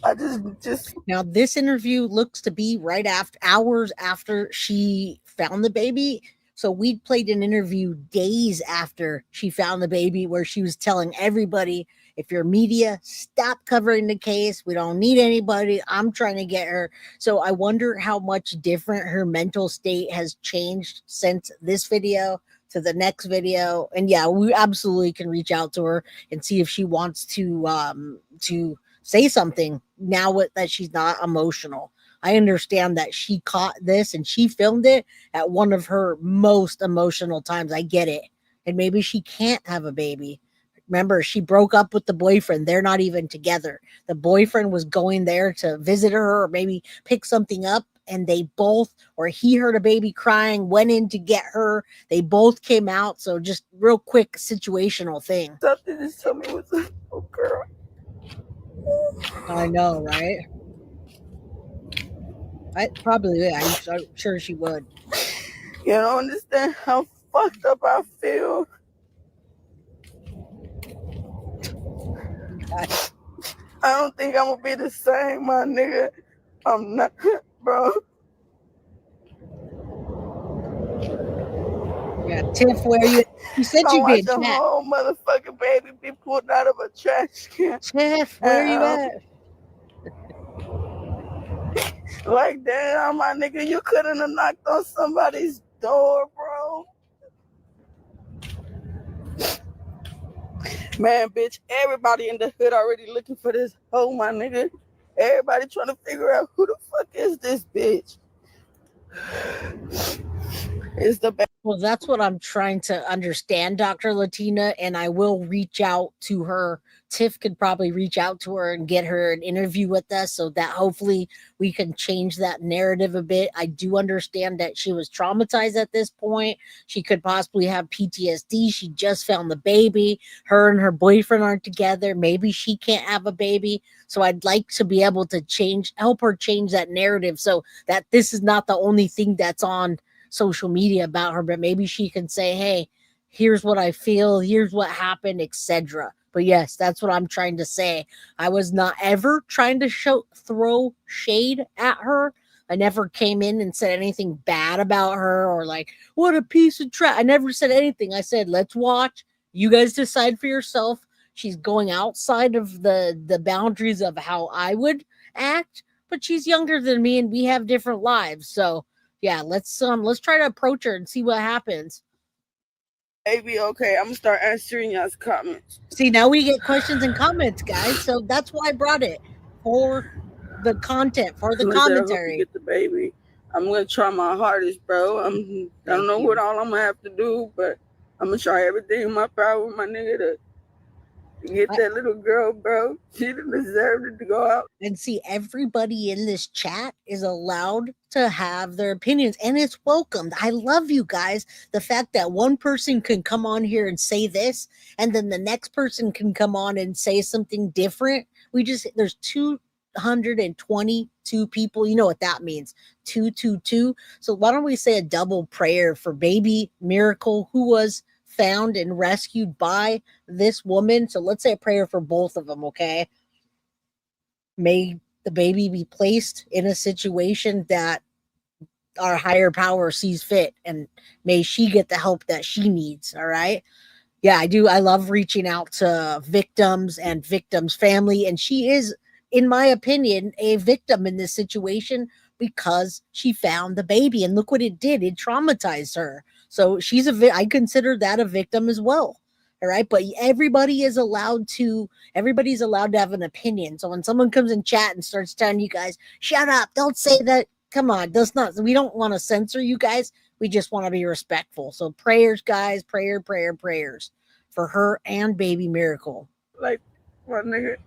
I just Now this interview looks to be right after hours after she found the baby. So we played an interview days after she found the baby where she was telling everybody, if you're media, stop covering the case. We don't need anybody. I'm trying to get her. So I wonder how much different her mental state has changed since this video to the next video. And yeah, we absolutely can reach out to her and see if she wants to say something now that she's not emotional. I understand that she caught this and she filmed it at one of her most emotional times. I get it. And maybe she can't have a baby. Remember, she broke up with the boyfriend. They're not even together. The boyfriend was going there to visit her or maybe pick something up. And they both, or he heard a baby crying, went in to get her. They both came out. So just real quick situational thing. Something just told me it was a little girl. I know, right? I probably would. I'm sure she would. You don't understand how fucked up I feel. I don't think I'm gonna be the same, my nigga. I'm not, bro. Yeah, Tiff, where you said you did. The whole motherfucking baby be pulled out of a trash can. Tiff, where you at? Like, damn, my nigga, you couldn't have knocked on somebody's door, bro. Man, bitch, everybody in the hood already looking for this hoe, my nigga. Everybody trying to figure out who the fuck is this bitch. It's the best. Well, that's what I'm trying to understand, Dr. Latina, and I will reach out to her. Tiff could probably reach out to her and get her an interview with us so that hopefully we can change that narrative a bit. I do understand that she was traumatized at this point. She could possibly have PTSD. She just found the baby. Her and her boyfriend aren't together. Maybe she can't have a baby. So I'd like to be able to help her change that narrative so that this is not the only thing that's on social media about her, but maybe she can say, hey, here's what I feel, here's what happened, etc. But yes, that's what I'm trying to say. I was not ever trying to throw shade at her. I never came in and said anything bad about her or like, what a piece of trash. I never said anything. I said, let's watch. You guys decide for yourself. She's going outside of the boundaries of how I would act, but she's younger than me and we have different lives. So yeah, let's try to approach her and see what happens. Baby, okay, I'm gonna start answering y'all's comments. See, now we get questions and comments, guys. So that's why I brought it for the content, for the commentary. Get the baby. I'm gonna try my hardest, bro. I don't know what all I'm gonna have to do, but I'm gonna try everything in my power, my nigga, to get that little girl, bro. She deserved it to go out. And see, everybody in this chat is allowed to have their opinions, and it's welcomed. I love you guys. The fact that one person can come on here and say this, and then the next person can come on and say something different. There's 222 people. You know what that means? 222. So why don't we say a double prayer for baby Miracle, who was found and rescued by this woman? So let's say a prayer for both of them, okay? May the baby be placed in a situation that our higher power sees fit, and may she get the help that she needs. All right. Yeah, I do. I love reaching out to victims and victims' family. And she is, in my opinion, a victim in this situation because she found the baby. And look what it did. It traumatized her. So I consider that a victim as well. All right. But everybody's allowed to have an opinion. So when someone comes in chat and starts telling you guys, shut up, don't say that. Come on. We don't want to censor you guys. We just want to be respectful. So prayers, guys, prayers for her and baby Miracle. Like, my nigga.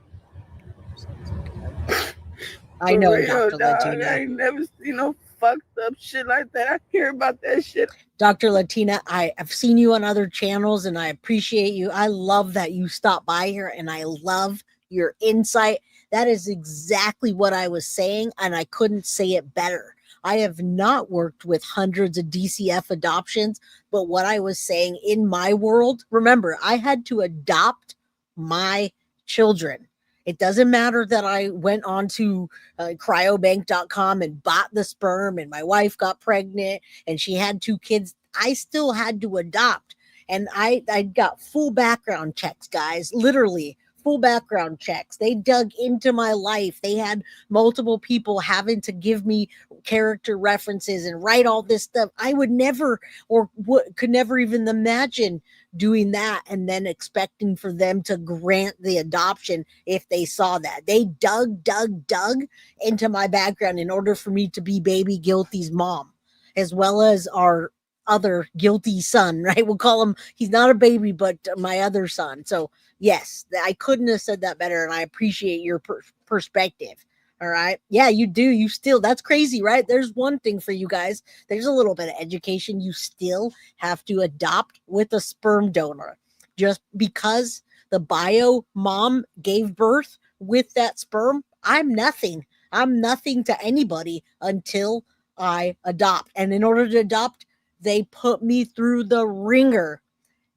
I know, real, Dr. dog. Latina. I ain't never seen no fucked up shit like that. I hear about that shit. Dr. Latina, I have seen you on other channels and I appreciate you. I love that you stopped by here and I love your insight. That is exactly what I was saying, and I couldn't say it better. I have not worked with hundreds of DCF adoptions, but what I was saying in my world, remember, I had to adopt my children. It doesn't matter that I went on to cryobank.com and bought the sperm and my wife got pregnant and she had 2 kids. I still had to adopt. And I got full background checks, guys, literally full background checks. They dug into my life. They had multiple people having to give me character references and write all this stuff. I would never could never even imagine doing that and then expecting for them to grant the adoption if they saw that. They dug into my background in order for me to be baby Guilty's mom, as well as our other guilty son, right? We'll call him, he's not a baby, but my other son. So yes, I couldn't have said that better. And I appreciate your perspective. All right. Yeah, you do. You still, that's crazy, right? There's one thing for you guys. There's a little bit of education. You still have to adopt with a sperm donor. Just because the bio mom gave birth with that sperm, I'm nothing. I'm nothing to anybody until I adopt. And in order to adopt, they put me through the ringer.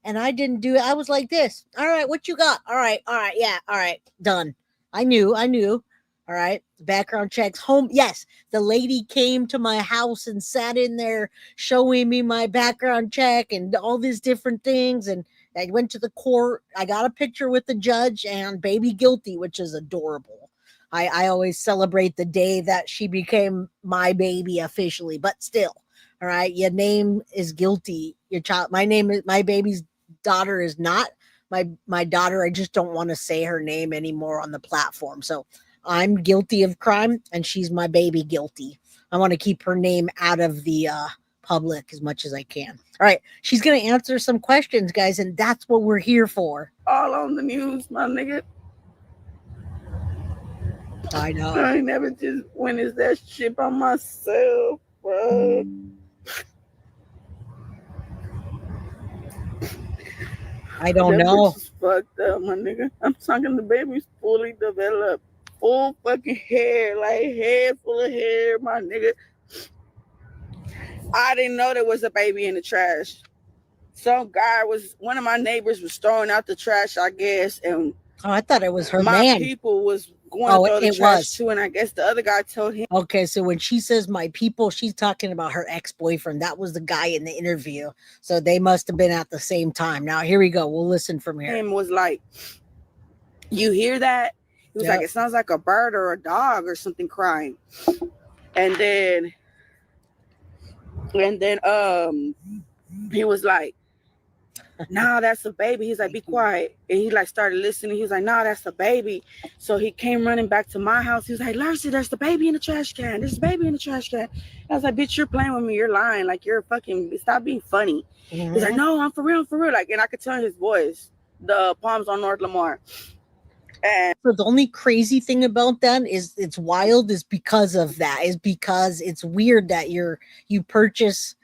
And I didn't do it. I was like this. All right, what you got? All right. Yeah. All right. Done. I knew. All right. Background checks. Home. Yes. The lady came to my house and sat in there showing me my background check and all these different things. And I went to the court. I got a picture with the judge and baby Guilty, which is adorable. I always celebrate the day that she became my baby officially, but still, all right, your name is guilty. Your child, my baby's daughter is not my daughter. I just don't want to say her name anymore on the platform. So I'm guilty of crime, and she's my baby guilty. I want to keep her name out of the public as much as I can. All right, she's gonna answer some questions, guys, and that's what we're here for. All on the news, my nigga. I know. I ain't never just went as that shit by myself, bro. I don't know. Bitch is fucked up, my nigga. I'm talking the baby's fully developed, full fucking hair, like head full of hair, my nigga. I didn't know there was a baby in the trash. One of my neighbors was throwing out the trash, I guess, and I thought it was her my man. people was going to throw the trash too, and I guess the other guy told him. Okay, so when she says my people, she's talking about her ex-boyfriend. That was the guy in the interview. So they must have been at the same time. Now here we go. We'll listen from here. Him was like, you hear that? He was like, it sounds like a bird or a dog or something crying. And then he was like, nah, that's a baby. He's like, be quiet. And he like started listening. He was like, nah, that's a baby. So he came running back to my house. He was like, Larcy, there's the baby in the trash can. There's the baby in the trash can. I was like, bitch, you're playing with me. You're lying. Like, you're fucking, stop being funny. Mm-hmm. He's like, no, I'm for real, for real. Like, and I could tell his voice, the Palms on North Lamar. And so the only crazy thing about that is it's wild is because of that, is because it's weird that you purchase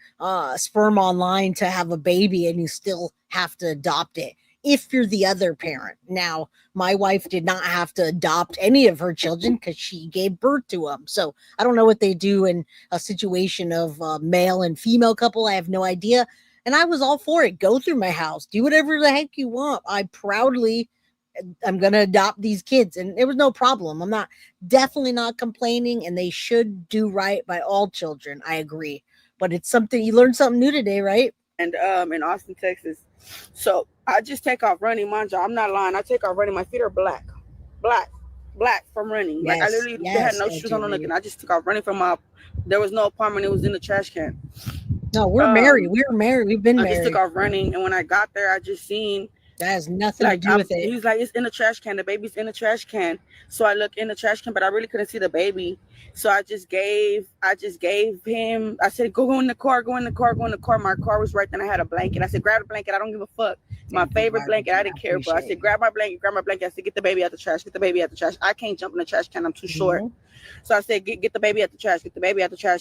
sperm online to have a baby and you still have to adopt it if you're the other parent. Now, my wife did not have to adopt any of her children because she gave birth to them. So I don't know what they do in a situation of male and female couple. I have no idea. And I was all for it. Go through my house. Do whatever the heck you want. I'm going to adopt these kids. And it was no problem. I'm definitely not complaining. And they should do right by all children. I agree. But it's something, you learned something new today, right? And in Austin, Texas. So I just take off running, mind you. I'm not lying. I take off running. My feet are black from running. Yes, like I literally had no shoes on or nothing. I just took off running from there was no apartment. It was in the trash can. No, we're married. We're married. We've been married. I just took off running. And when I got there, I just seen. That has nothing to do with it. He's like, it's in the trash can. The baby's in the trash can. So I look in the trash can, but I really couldn't see the baby. So I just gave him, I said, go in the car. My car was right then. I had a blanket. I said, grab the blanket. I don't give a fuck. My favorite blanket. I didn't care, but I said, grab my blanket. I said, get the baby out the trash. I can't jump in the trash can. I'm too short. So I said, get the baby out the trash. She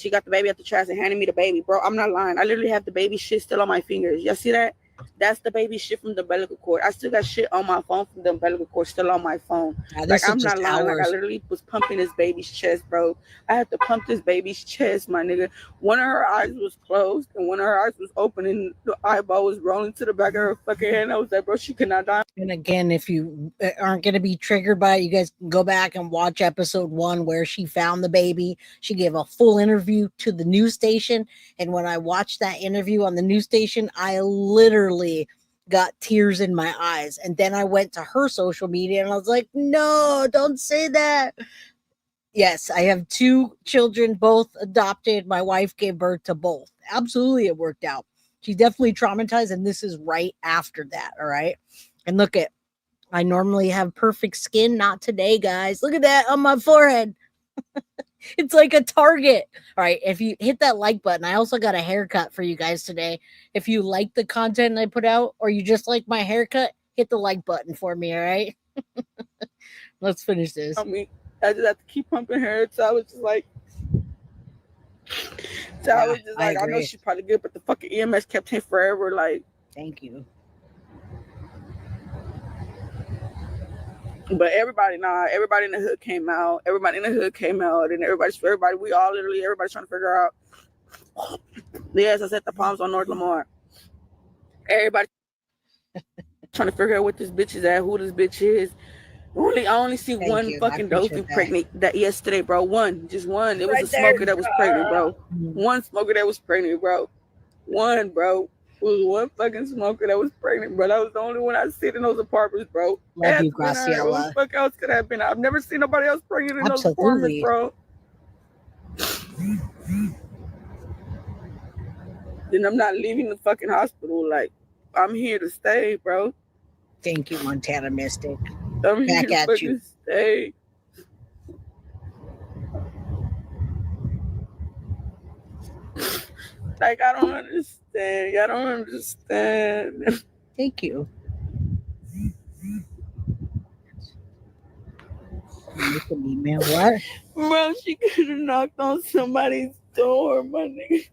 got the baby out the trash and handed me the baby. Bro, I'm not lying. I literally have the baby shit still on my fingers. Y'all see that? That's the baby shit from the umbilical cord. I still got shit on my phone from the umbilical cord still on my phone. Like, I'm not lying. Like, I literally was pumping this baby's chest, bro. I had to pump this baby's chest, my nigga. One of her eyes was closed and one of her eyes was open and the eyeball was rolling to the back of her fucking head. And I was like, bro, she could not die. And again, if you aren't going to be triggered by it, you guys can go back and watch episode 1 where she found the baby. She gave a full interview to the news station. And when I watched that interview on the news station, I literally got tears in my eyes. And then I went to her social media and I was like, no, don't say that. Yes, I have 2 children, both adopted. My wife gave birth to both. Absolutely, it worked out. She's definitely traumatized, and this is right after that, all right? And look at, I normally have perfect skin. Not today, guys. Look at that on my forehead. It's like a target. All right, if you hit that like button, I also got a haircut for you guys today. If you like the content I put out or you just like my haircut, hit the like button for me, all right? Let's finish this. I just have to keep pumping her. So I was just like, I know she's probably good, but the fucking EMS kept him forever. Like, thank you. But everybody in the hood came out. And everybody's trying to figure out. Yes, I set the Palms on North Lamar. Everybody trying to figure out what this bitch is at, who this bitch is. I only see one fucking dopey pregnant that yesterday, bro. Just one. It was a smoker that was pregnant, bro. One smoker that was pregnant, bro. One, bro. was one fucking smoker that was pregnant, bro. That was the only one I seen in those apartments, bro. Love you, Who the Graciela. fuck else could have been? I've never seen nobody else pregnant in those apartments, bro. Then I'm not leaving the fucking hospital. Like, I'm here to stay, bro. Thank you, Montana Mystic. I'm Back here to at fucking you. stay. Like, I don't understand. I don't understand. Thank you. Make an email. What? Bro, she could have knocked on somebody's door, my nigga.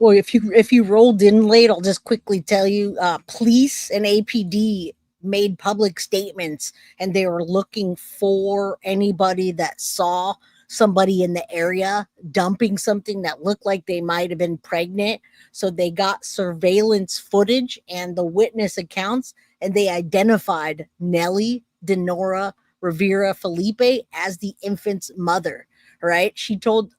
Well, if you rolled in late, I'll just quickly tell you, police and APD made public statements, and they were looking for anybody that saw somebody in the area dumping something that looked like they might have been pregnant. So they got surveillance footage and the witness accounts, and they identified Neli Denora Rivera Felipe as the infant's mother. Right? She told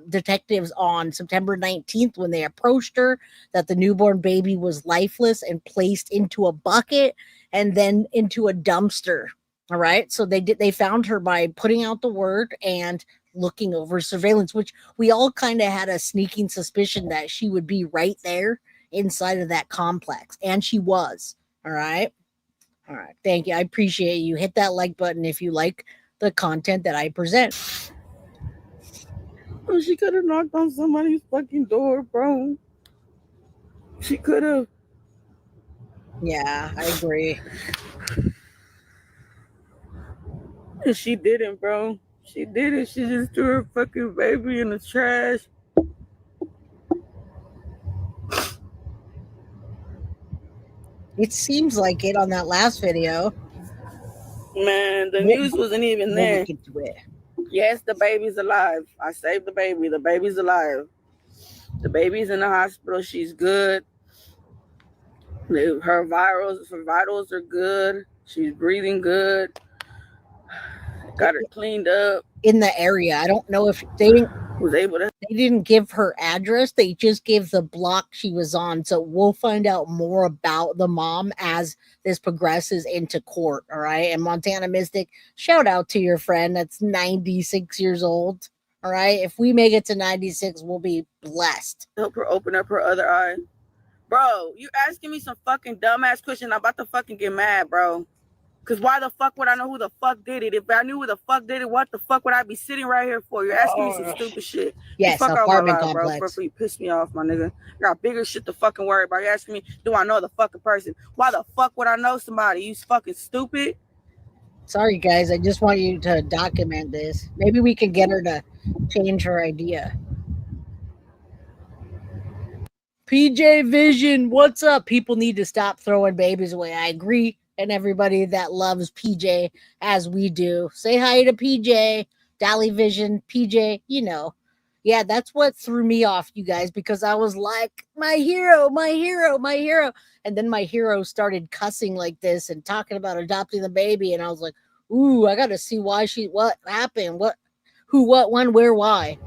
detectives on September 19th when they approached her that the newborn baby was lifeless and placed into a bucket and then into a dumpster. All right. So they found her by putting out the word and looking over surveillance, which we all kind of had a sneaking suspicion that she would be right there inside of that complex. And she was. All right. All right. Thank you. I appreciate you. Hit that like button if you like the content that I present. Oh, she could have knocked on somebody's fucking door, bro. She could have. Yeah, I agree. And she didn't, bro. She didn't. She just threw her fucking baby in the trash. It seems like it on that last video. Man, the news wasn't even there. We'll get to it. Yes, the baby's alive. I saved the baby. The baby's alive. The baby's in the hospital. She's good. Her vitals are good. She's breathing good. Got her cleaned up. In the area. I don't know if they didn't give her address. They just gave the block she was on. So we'll find out more about the mom as this progresses into court. All right. And Montana Mystic, shout out to your friend that's 96 years old. All right. If we make it to 96, we'll be blessed. Help her open up her other eye. Bro, you asking me some fucking dumbass question. I'm about to fucking get mad, bro. Because why the fuck would I know who the fuck did it? If I knew who the fuck did it, what the fuck would I be sitting right here for? You're asking me some stupid shit. Yes, fuck out apartment my life, complex. bro. Before you piss me off, my nigga. I got bigger shit to fucking worry about. You're asking me, do I know the fucking person? Why the fuck would I know somebody? You fucking stupid. Sorry, guys. I just want you to document this. Maybe we can get her to change her idea. PJ Vision, what's up? People need to stop throwing babies away. I agree. And everybody that loves PJ as we do, say hi to PJ, Dally Vision, PJ, you know. Yeah, that's what threw me off, you guys, because I was like, my hero, my hero, my hero. And then my hero started cussing like this and talking about adopting the baby. And I was like, ooh, I got to see what happened, who, what, when, where, why.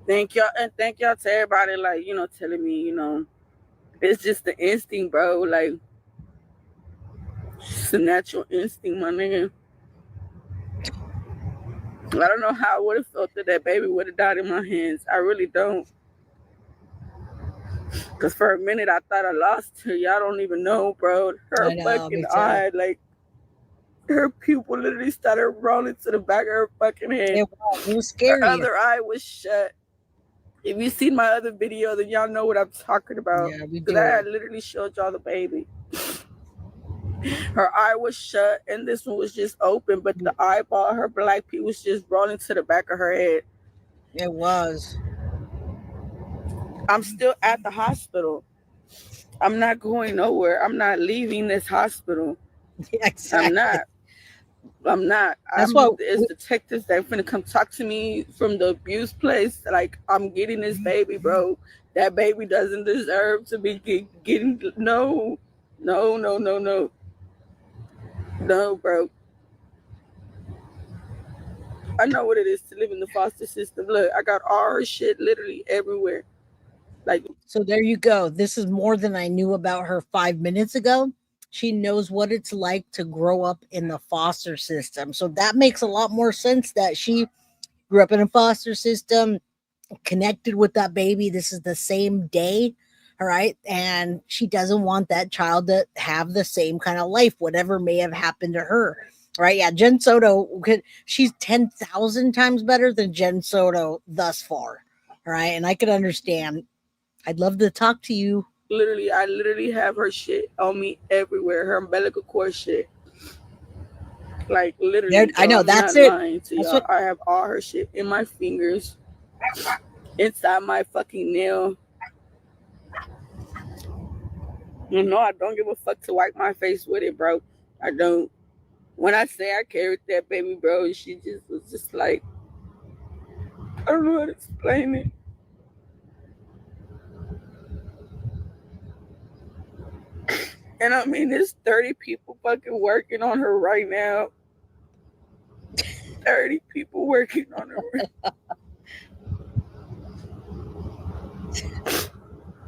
Thank y'all. And thank y'all to everybody, like, telling me, it's just the instinct, bro. Like, it's a natural instinct, my nigga. I don't know how I would have felt that baby would have died in my hands. I really don't. Because for a minute, I thought I lost her. Y'all don't even know, bro. Her fucking eye, like, her pupil literally started rolling to the back of her fucking head. It was scary. Her other eye was shut. If you seen my other video, then y'all know what I'm talking about. Yeah, we do. Because I had literally showed y'all the baby. Her eye was shut, and this one was just open, but the eyeball, her black pea was just rolling to the back of her head. It was. I'm still at the hospital. I'm not going nowhere. I'm not leaving this hospital. Yeah, exactly. I'm not. That's why it's detectives that are finna come talk to me from the abuse place. Like, I'm getting this baby, bro. That baby doesn't deserve to be getting. No, bro. I know what it is to live in the foster system. Look, I got all her shit literally everywhere. Like, so there you go. This is more than I knew about her 5 minutes ago. She knows what it's like to grow up in the foster system. So that makes a lot more sense that she grew up in a foster system, connected with that baby. This is the same day. All right. And she doesn't want that child to have the same kind of life, whatever may have happened to her. Right. Yeah. Jen Soto, she's 10,000 times better than Jen Soto thus far. All right. And I could understand. I'd love to talk to you. Literally, I literally have her shit on me everywhere. Her umbilical cord shit. Like literally, I know, I'm that's not it. lying to That's y'all. what I have all her shit in my fingers, inside my fucking nail. You know, I don't give a fuck to wipe my face with it, bro. I don't. When I say I carried that baby, bro, she just was just like, I don't know how to explain it. And I mean, there's 30 people fucking working on her right now. 30 people working on her.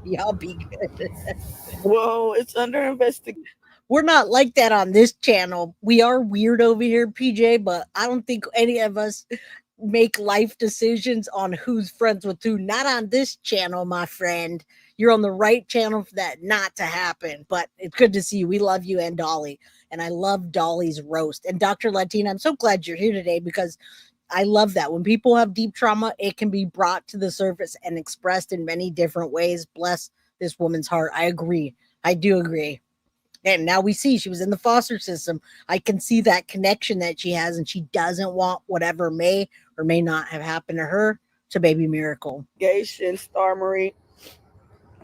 Y'all be good. Whoa, it's under investigation. We're not like that on this channel. We are weird over here, PJ, but I don't think any of us make life decisions on who's friends with who. Not on this channel, my friend. You're on the right channel for that not to happen. But it's good to see you. We love you and Dolly. And I love Dolly's roast. And Dr. Latina, I'm so glad you're here today because I love that. When people have deep trauma, it can be brought to the surface and expressed in many different ways. Bless this woman's heart. I agree. I do agree. And now we see she was in the foster system. I can see that connection that she has, and she doesn't want whatever may or may not have happened to her to baby Miracle. Star Marie,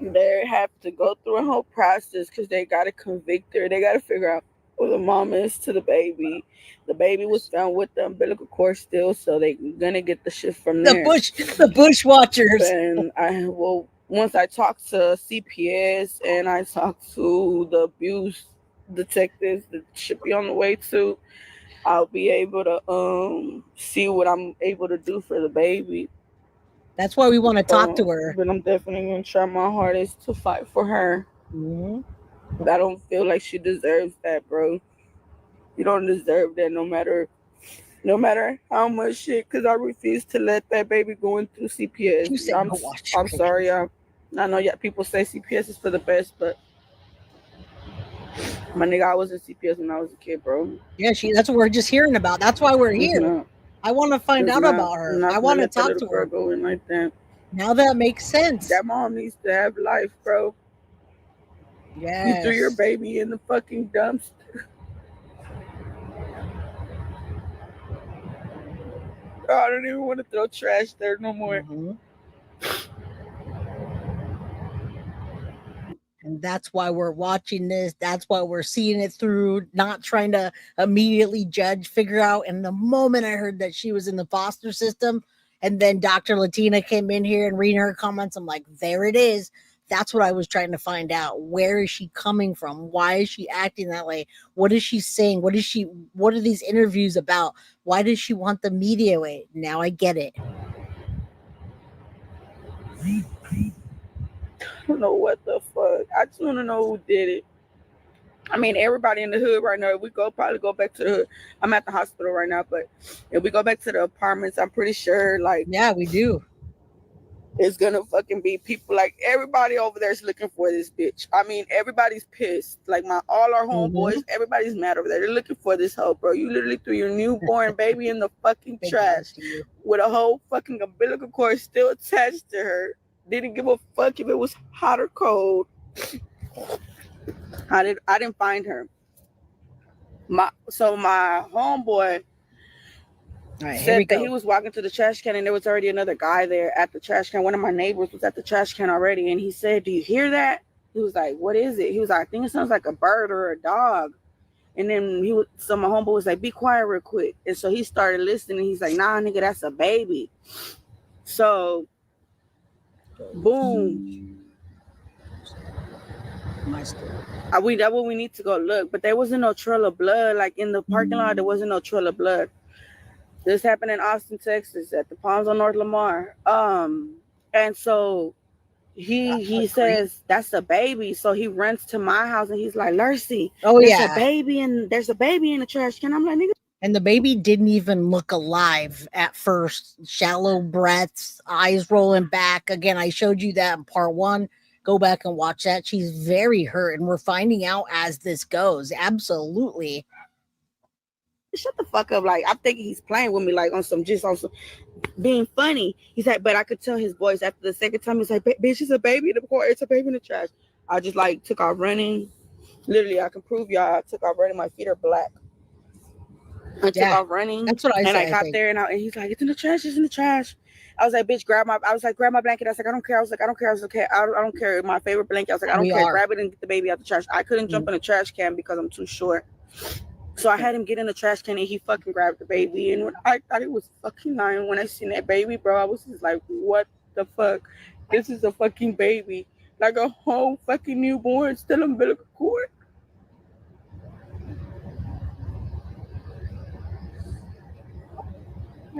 they have to go through a whole process because they got to convict her. They got to figure out who the mom is to the baby. The baby was found with the umbilical cord still, so they're gonna get the shit from there. The bushwatchers. And once I talked to CPS and I talked to the abuse detectives that should be on the way to, I'll be able to see what I'm able to do for the baby. That's why we want to talk to her. But I'm definitely gonna try my hardest to fight for her. Mm-hmm. I don't feel like she deserves that, bro. You don't deserve that, no matter how much shit. Cause I refuse to let that baby go into CPS. You said I'm sorry, I know people say CPS is for the best, but my nigga, I was in CPS when I was a kid, bro. Yeah, that's what we're just hearing about. That's why we're here. I want to find out about her. I want to talk to her. Go in like that. Now that makes sense. That mom needs to have life, bro. Yeah. You threw your baby in the fucking dumpster. Oh, I don't even want to throw trash there no more. Mm-hmm. And that's why we're watching this. That's why we're seeing it through, not trying to immediately judge, figure out. And the moment I heard that she was in the foster system, and then Dr. Latina came in here and reading her comments, I'm like, there it is. That's what I was trying to find out. Where is she coming from? Why is she acting that way? What is she saying? What are these interviews about? Why does she want the media away? Now I get it. I don't know what the fuck. I just want to know who did it. I mean, everybody in the hood right now, if we probably go back to the hood. I'm at the hospital right now, but if we go back to the apartments, I'm pretty sure, like... Yeah, we do. It's gonna fucking be people, like, everybody over there is looking for this bitch. I mean, everybody's pissed. Like, all our homeboys, everybody's mad over there. They're looking for this hoe, bro. You literally threw your newborn baby in the fucking trash with a whole fucking umbilical cord still attached to her. Didn't give a fuck if it was hot or cold. I didn't find her. My homeboy said that he was walking to the trash can and there was already another guy there at the trash can. One of my neighbors was at the trash can already, and he said, "Do you hear that?" He was like, "What is it?" He was like, "I think it sounds like a bird or a dog." And then so my homeboy was like, "Be quiet real quick." And so he started listening. He's like, "Nah, nigga, that's a baby." So boom. That's what we need to go look. But there wasn't no trail of blood. Like in the parking lot, there wasn't no trail of blood. This happened in Austin, Texas, at the Palms on North Lamar. And so he says that's a baby. So he runs to my house and he's like, Lucy, there's a baby in the trash can. I'm like, nigga. And the baby didn't even look alive at first. Shallow breaths, eyes rolling back. Again, I showed you that in part 1. Go back and watch that. She's very hurt, and we're finding out as this goes. Absolutely. Shut the fuck up. Like, I'm thinking he's playing with me, like on some being funny. He's like, but I could tell his voice after the second time. He's like, bitch, it's a baby in the car. It's a baby in the trash. I just like took off running. Literally, I can prove y'all. I took off running. My feet are black. I took off running. That's what I said. And I got there, and he's like, it's in the trash. It's in the trash. I was like, bitch, grab my blanket. I was like, I don't care. I was like, I don't care. I was like, okay, I don't care. My favorite blanket. I was like, I don't care. Grab it and get the baby out the trash. I couldn't jump in the trash can because I'm too short. So I had him get in the trash can and he fucking grabbed the baby. And when I thought it was fucking lying when I seen that baby, bro, I was just like, what the fuck? This is a fucking baby. Like a whole fucking newborn, still umbilical cord.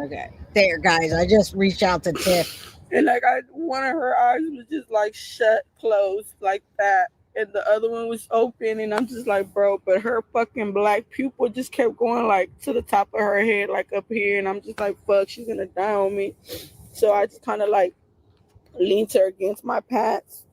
Okay. There, guys. I just reached out to Tiff. And like one of her eyes was just like shut, closed, like that. And the other one was open, and I'm just like, bro, but her fucking black pupil just kept going like to the top of her head, like up here, and I'm just like, fuck, she's gonna die on me. So I just kind of like leaned her against my pants,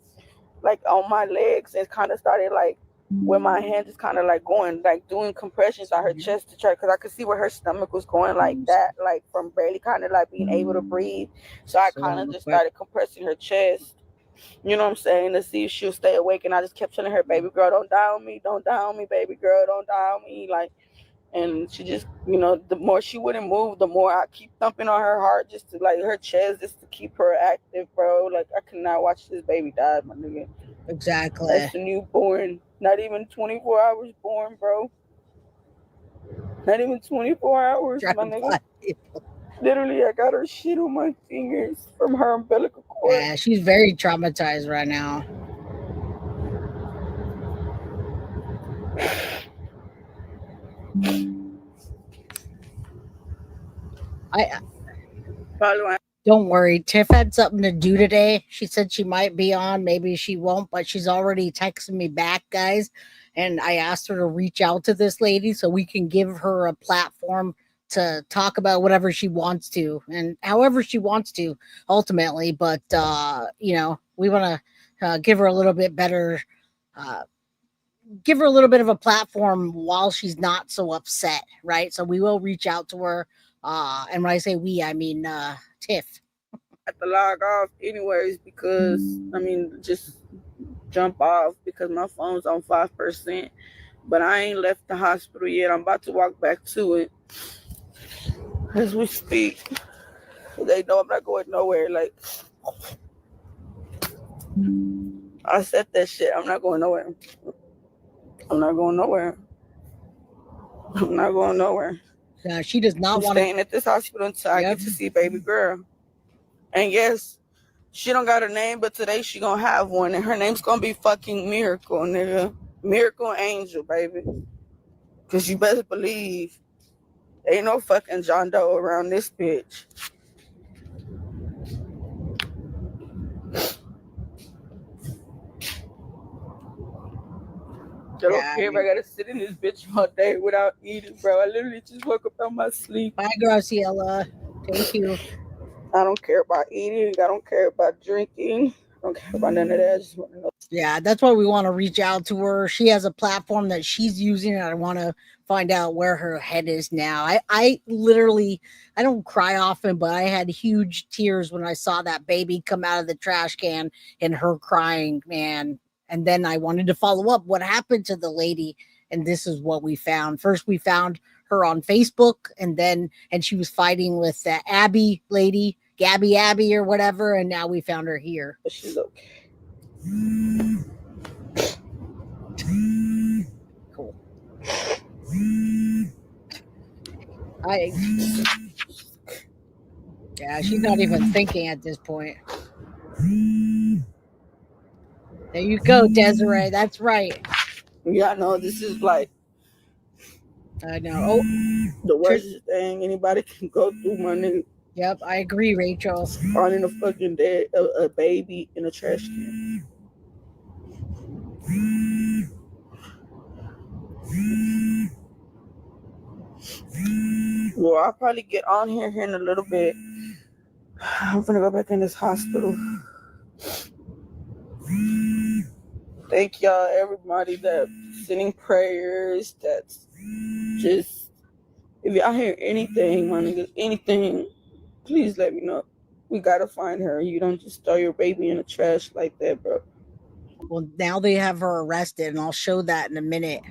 like on my legs, and kind of started like with my hand just kind of like going, like doing compressions on her chest to try, because I could see where her stomach was going like that, like from barely kind of like being able to breathe. So I kind of just started compressing her chest. You know what I'm saying? To see if she'll stay awake. And I just kept telling her, baby girl, don't die on me. Don't die on me, baby girl. Don't die on me. Like, and she just, you know, the more she wouldn't move, the more I keep thumping on her heart, just to like her chest, just to keep her active, bro. Like, I cannot watch this baby die, my nigga. Exactly. That's a newborn. Not even 24 hours born, bro. Not even 24 hours, my nigga. Literally, I got her shit on my fingers from her umbilical cord. Yeah, she's very traumatized right now. Don't worry. Tiff had something to do today. She said she might be on. Maybe she won't, but she's already texting me back, guys. And I asked her to reach out to this lady so we can give her a platform to talk about whatever she wants to and however she wants to ultimately. But, you know, we want to give her a little bit better, give her a little bit of a platform while she's not so upset, right? So we will reach out to her. And when I say we, I mean Tiff. I have to log off anyways because, I mean, just jump off because my phone's on 5%. But I ain't left the hospital yet. I'm about to walk back to it as we speak. They know I'm not going nowhere. Like, I said that shit. I'm not going nowhere. I'm not going nowhere. I'm not going nowhere. Yeah, she does not want to staying at this hospital until I get to see baby girl. And yes, she don't got a name, but today she gonna have one, and her name's gonna be fucking Miracle, nigga. Miracle Angel, baby. Cause you better believe ain't no fucking John Doe around this bitch. I don't care if I gotta sit in this bitch all day without eating, bro. I literally just woke up out my sleep. Bye, Graciela. Thank you. I don't care about eating. I don't care about drinking. I don't care about none of that. I just want to know. Yeah, that's why we want to reach out to her. She has a platform that she's using, and I want to find out where her head is now. I literally, I don't cry often, but I had huge tears when I saw that baby come out of the trash can and her crying, man. And then I wanted to follow up what happened to the lady, and this is what we found. First, we found her on Facebook, and she was fighting with the Abby lady, Gabby Abby or whatever, and now we found her here. But she's okay. Cool. Yeah, she's not even thinking at this point. There you go, Desiree. That's right. Yeah, I know this is like I know. Oh, The worst thing anybody can go through, my nigga. Yep, I agree, Rachel. Finding a fucking a baby in a trash can. Well, I'll probably get on here in a little bit. I'm gonna go back in this hospital. Thank y'all, everybody that's sending prayers. That's just, if y'all hear anything, my niggas, anything, please let me know. We gotta find her. You don't just throw your baby in the trash like that, bro. Well, now they have her arrested, and I'll show that in a minute.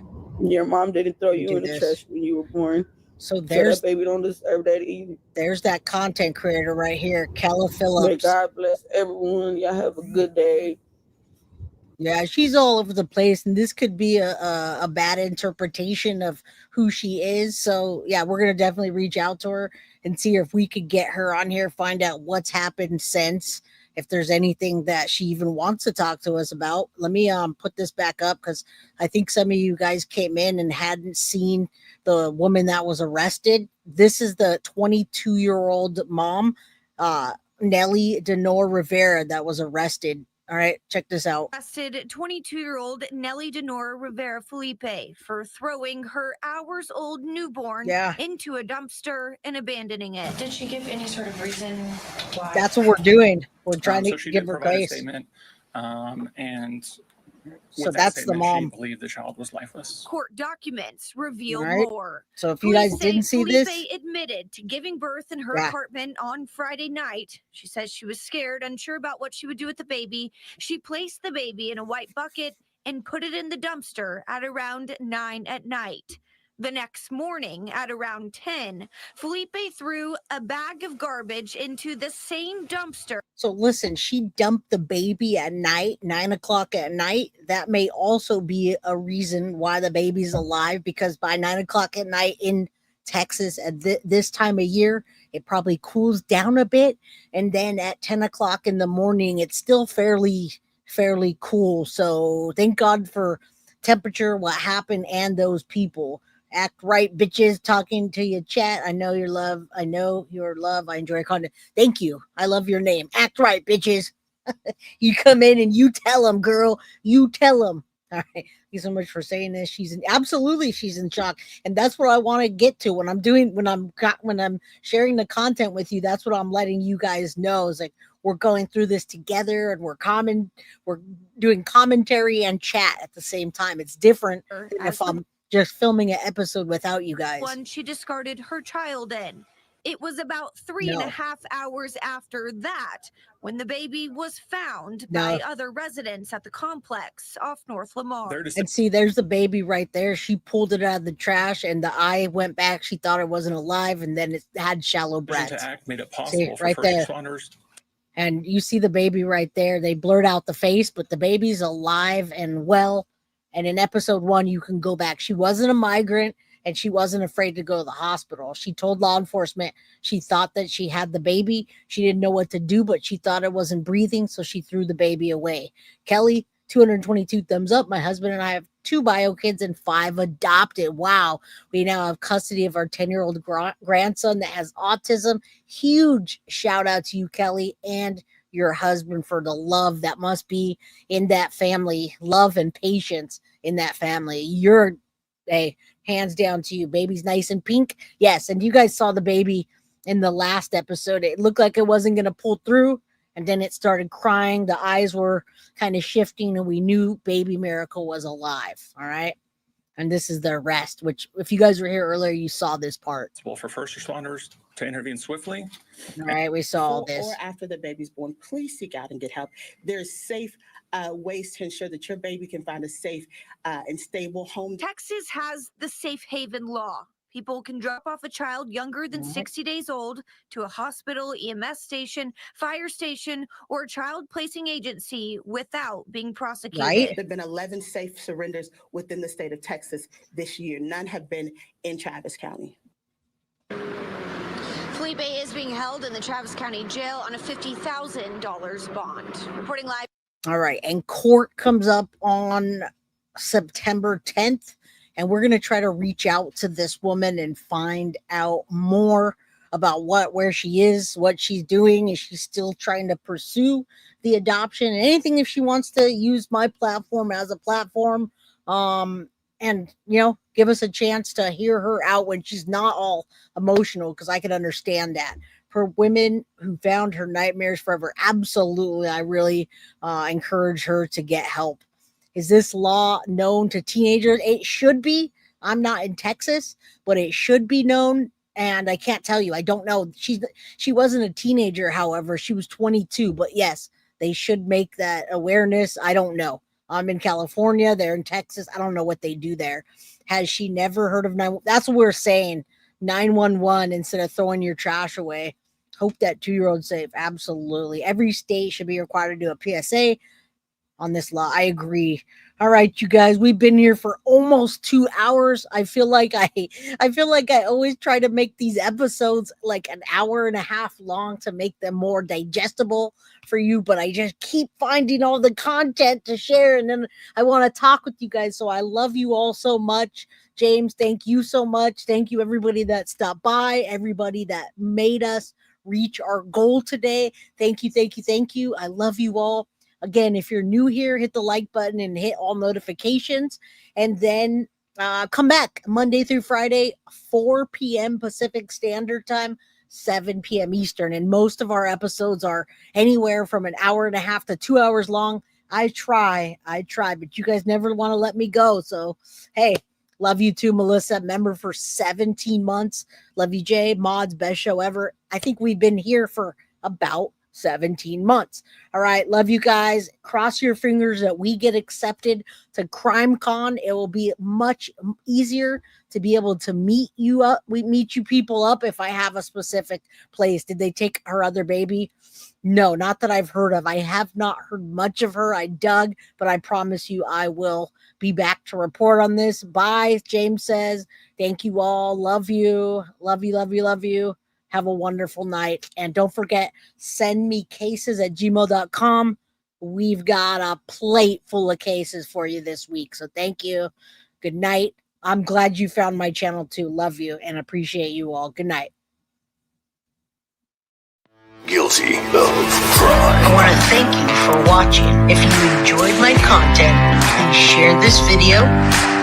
Your mom didn't throw you in the trash when you were born. So there's that baby don't deserve that either. There's that content creator right here, Kella May Phillips. God bless everyone. Y'all have a good day. Yeah, she's all over the place, and this could be a bad interpretation of who she is. So yeah, we're gonna definitely reach out to her and see if we could get her on here, find out what's happened since, if there's anything that she even wants to talk to us about. Let me put this back up because I think some of you guys came in and hadn't seen the woman that was arrested. This is the 22-year-old mom, Neli Denori Rivera, that was arrested. All right, check this out. Arrested 22-year-old Neli Denori Rivera Felipe for throwing her hours-old newborn into a dumpster and abandoning it. Did she give any sort of reason why? That's what we're doing. We're trying So to she give did her provide a grace. statement, and So with that that's the statement, mom. She believed the child was lifeless. Court documents reveal All right. more. So if you Police guys say didn't see Felipe this, admitted to giving birth in her Yeah. apartment on Friday night. She says she was scared, unsure about what she would do with the baby. She placed the baby in a white bucket and put it in the dumpster at around 9 at night. The next morning at around 10, Felipe threw a bag of garbage into the same dumpster. so listen, she dumped the baby at night, 9 o'clock at night. That may also be a reason why the baby's alive, because by 9 o'clock at night in Texas at this time of year, it probably cools down a bit. And then at 10 o'clock in the morning, it's still fairly cool. So thank God for temperature, what happened, and those people. Act right, bitches. Talking to you, chat. I know your love. I know your love. I enjoy content. Thank you. I love your name. Act right, bitches. You come in and you tell them, girl. You tell them. All right. Thank you so much for saying this. She's in shock, and that's what I want to get to when I'm sharing the content with you. That's what I'm letting you guys know. Is like we're going through this together, and we're doing commentary and chat at the same time. It's different than if I'm just filming an episode without you guys. One she discarded her child in. It was about 3.5 hours after that when the baby was found by other residents at the complex off North Lamar. And see, there's the baby right there. She pulled it out of the trash, and the eye went back. She thought it wasn't alive, and then it had shallow breaths. To act made it possible for right first there. responders. And you see the baby right there. They blurred out the face, but the baby's alive and well. And in episode 1, you can go back. She wasn't a migrant, and she wasn't afraid to go to the hospital. She told law enforcement she thought that she had the baby. She didn't know what to do, but she thought it wasn't breathing, so she threw the baby away. Kelly, 222 thumbs up. My husband and I have 2 bio kids and 5 adopted. Wow. We now have custody of our 10-year-old grandson that has autism. Huge shout out to you, Kelly, and your husband for the love that must be in that family, love and patience in that family. You're hands down to you. Baby's nice and pink. Yes. And you guys saw the baby in the last episode. It looked like it wasn't going to pull through. And then it started crying. The eyes were kind of shifting, and we knew baby Miracle was alive. All right. And this is the arrest, which if you guys were here earlier, you saw this part. Well, for first responders to intervene swiftly. All right, we saw all this. Or after the baby's born, please seek out and get help. There's safe ways to ensure that your baby can find a safe and stable home. Texas has the safe haven law. People can drop off a child younger than 60 days old to a hospital, EMS station, fire station, or a child placing agency without being prosecuted. Right. There have been 11 safe surrenders within the state of Texas this year. None have been in Travis County. Felipe is being held in the Travis County jail on a $50,000 bond. Reporting live. All right. And court comes up on September 10th. And we're going to try to reach out to this woman and find out more about where she is, what she's doing. Is she still trying to pursue the adoption? And anything if she wants to use my platform as a platform. And, give us a chance to hear her out when she's not all emotional, because I can understand that. For women who found her nightmares forever, absolutely, I really encourage her to get help. Is this law known to teenagers? It should be. I'm not in Texas, but it should be known. And I can't tell you. I don't know. She wasn't a teenager, however. She was 22. But yes, they should make that awareness. I don't know. I'm in California. They're in Texas. I don't know what they do there. Has she never heard of 911? That's what we're saying. 911 instead of throwing your trash away. Hope that 2-year-old's safe. Absolutely. Every state should be required to do a PSA on this law. I agree. All right, you guys, we've been here for almost 2 hours. I feel like I always try to make these episodes like an hour and a half long to make them more digestible for you, but I just keep finding all the content to share, and then I want to talk with you guys. So I love you all so much. James, thank you so much. Thank you, everybody that stopped by, everybody that made us reach our goal today. Thank you, thank you, thank you. I love you all. Again, if you're new here, hit the like button and hit all notifications. And then come back Monday through Friday, 4 p.m. Pacific Standard Time, 7 p.m. Eastern. And most of our episodes are anywhere from an hour and a half to 2 hours long. I try, but you guys never want to let me go. So, hey, love you too, Melissa, member for 17 months. Love you, Jay. Mods, best show ever. I think we've been here for about 17 months. All right. Love you guys. Cross your fingers that we get accepted to CrimeCon. It will be much easier to be able to meet you up. We meet you people up if I have a specific place. Did they take her other baby? No, not that I've heard of. I have not heard much of her. I dug, but I promise you I will be back to report on this. Bye. James says, thank you all. Love you. Love you, love you, love you. Have a wonderful night. And don't forget, send me cases at gmail.com. We've got a plate full of cases for you this week. So thank you. Good night. I'm glad you found my channel too. Love you and appreciate you all. Good night. Guilty of crime. I want to thank you for watching. If you enjoyed my content, please share this video,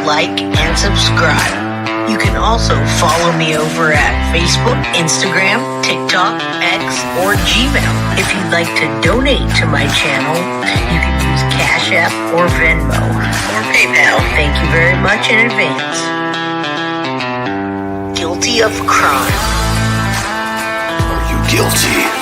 like, and subscribe. You can also follow me over at Facebook, Instagram, TikTok, X, or Gmail. If you'd like to donate to my channel, you can use Cash App or Venmo or PayPal. Thank you very much in advance. Guilty of crime. Are you guilty?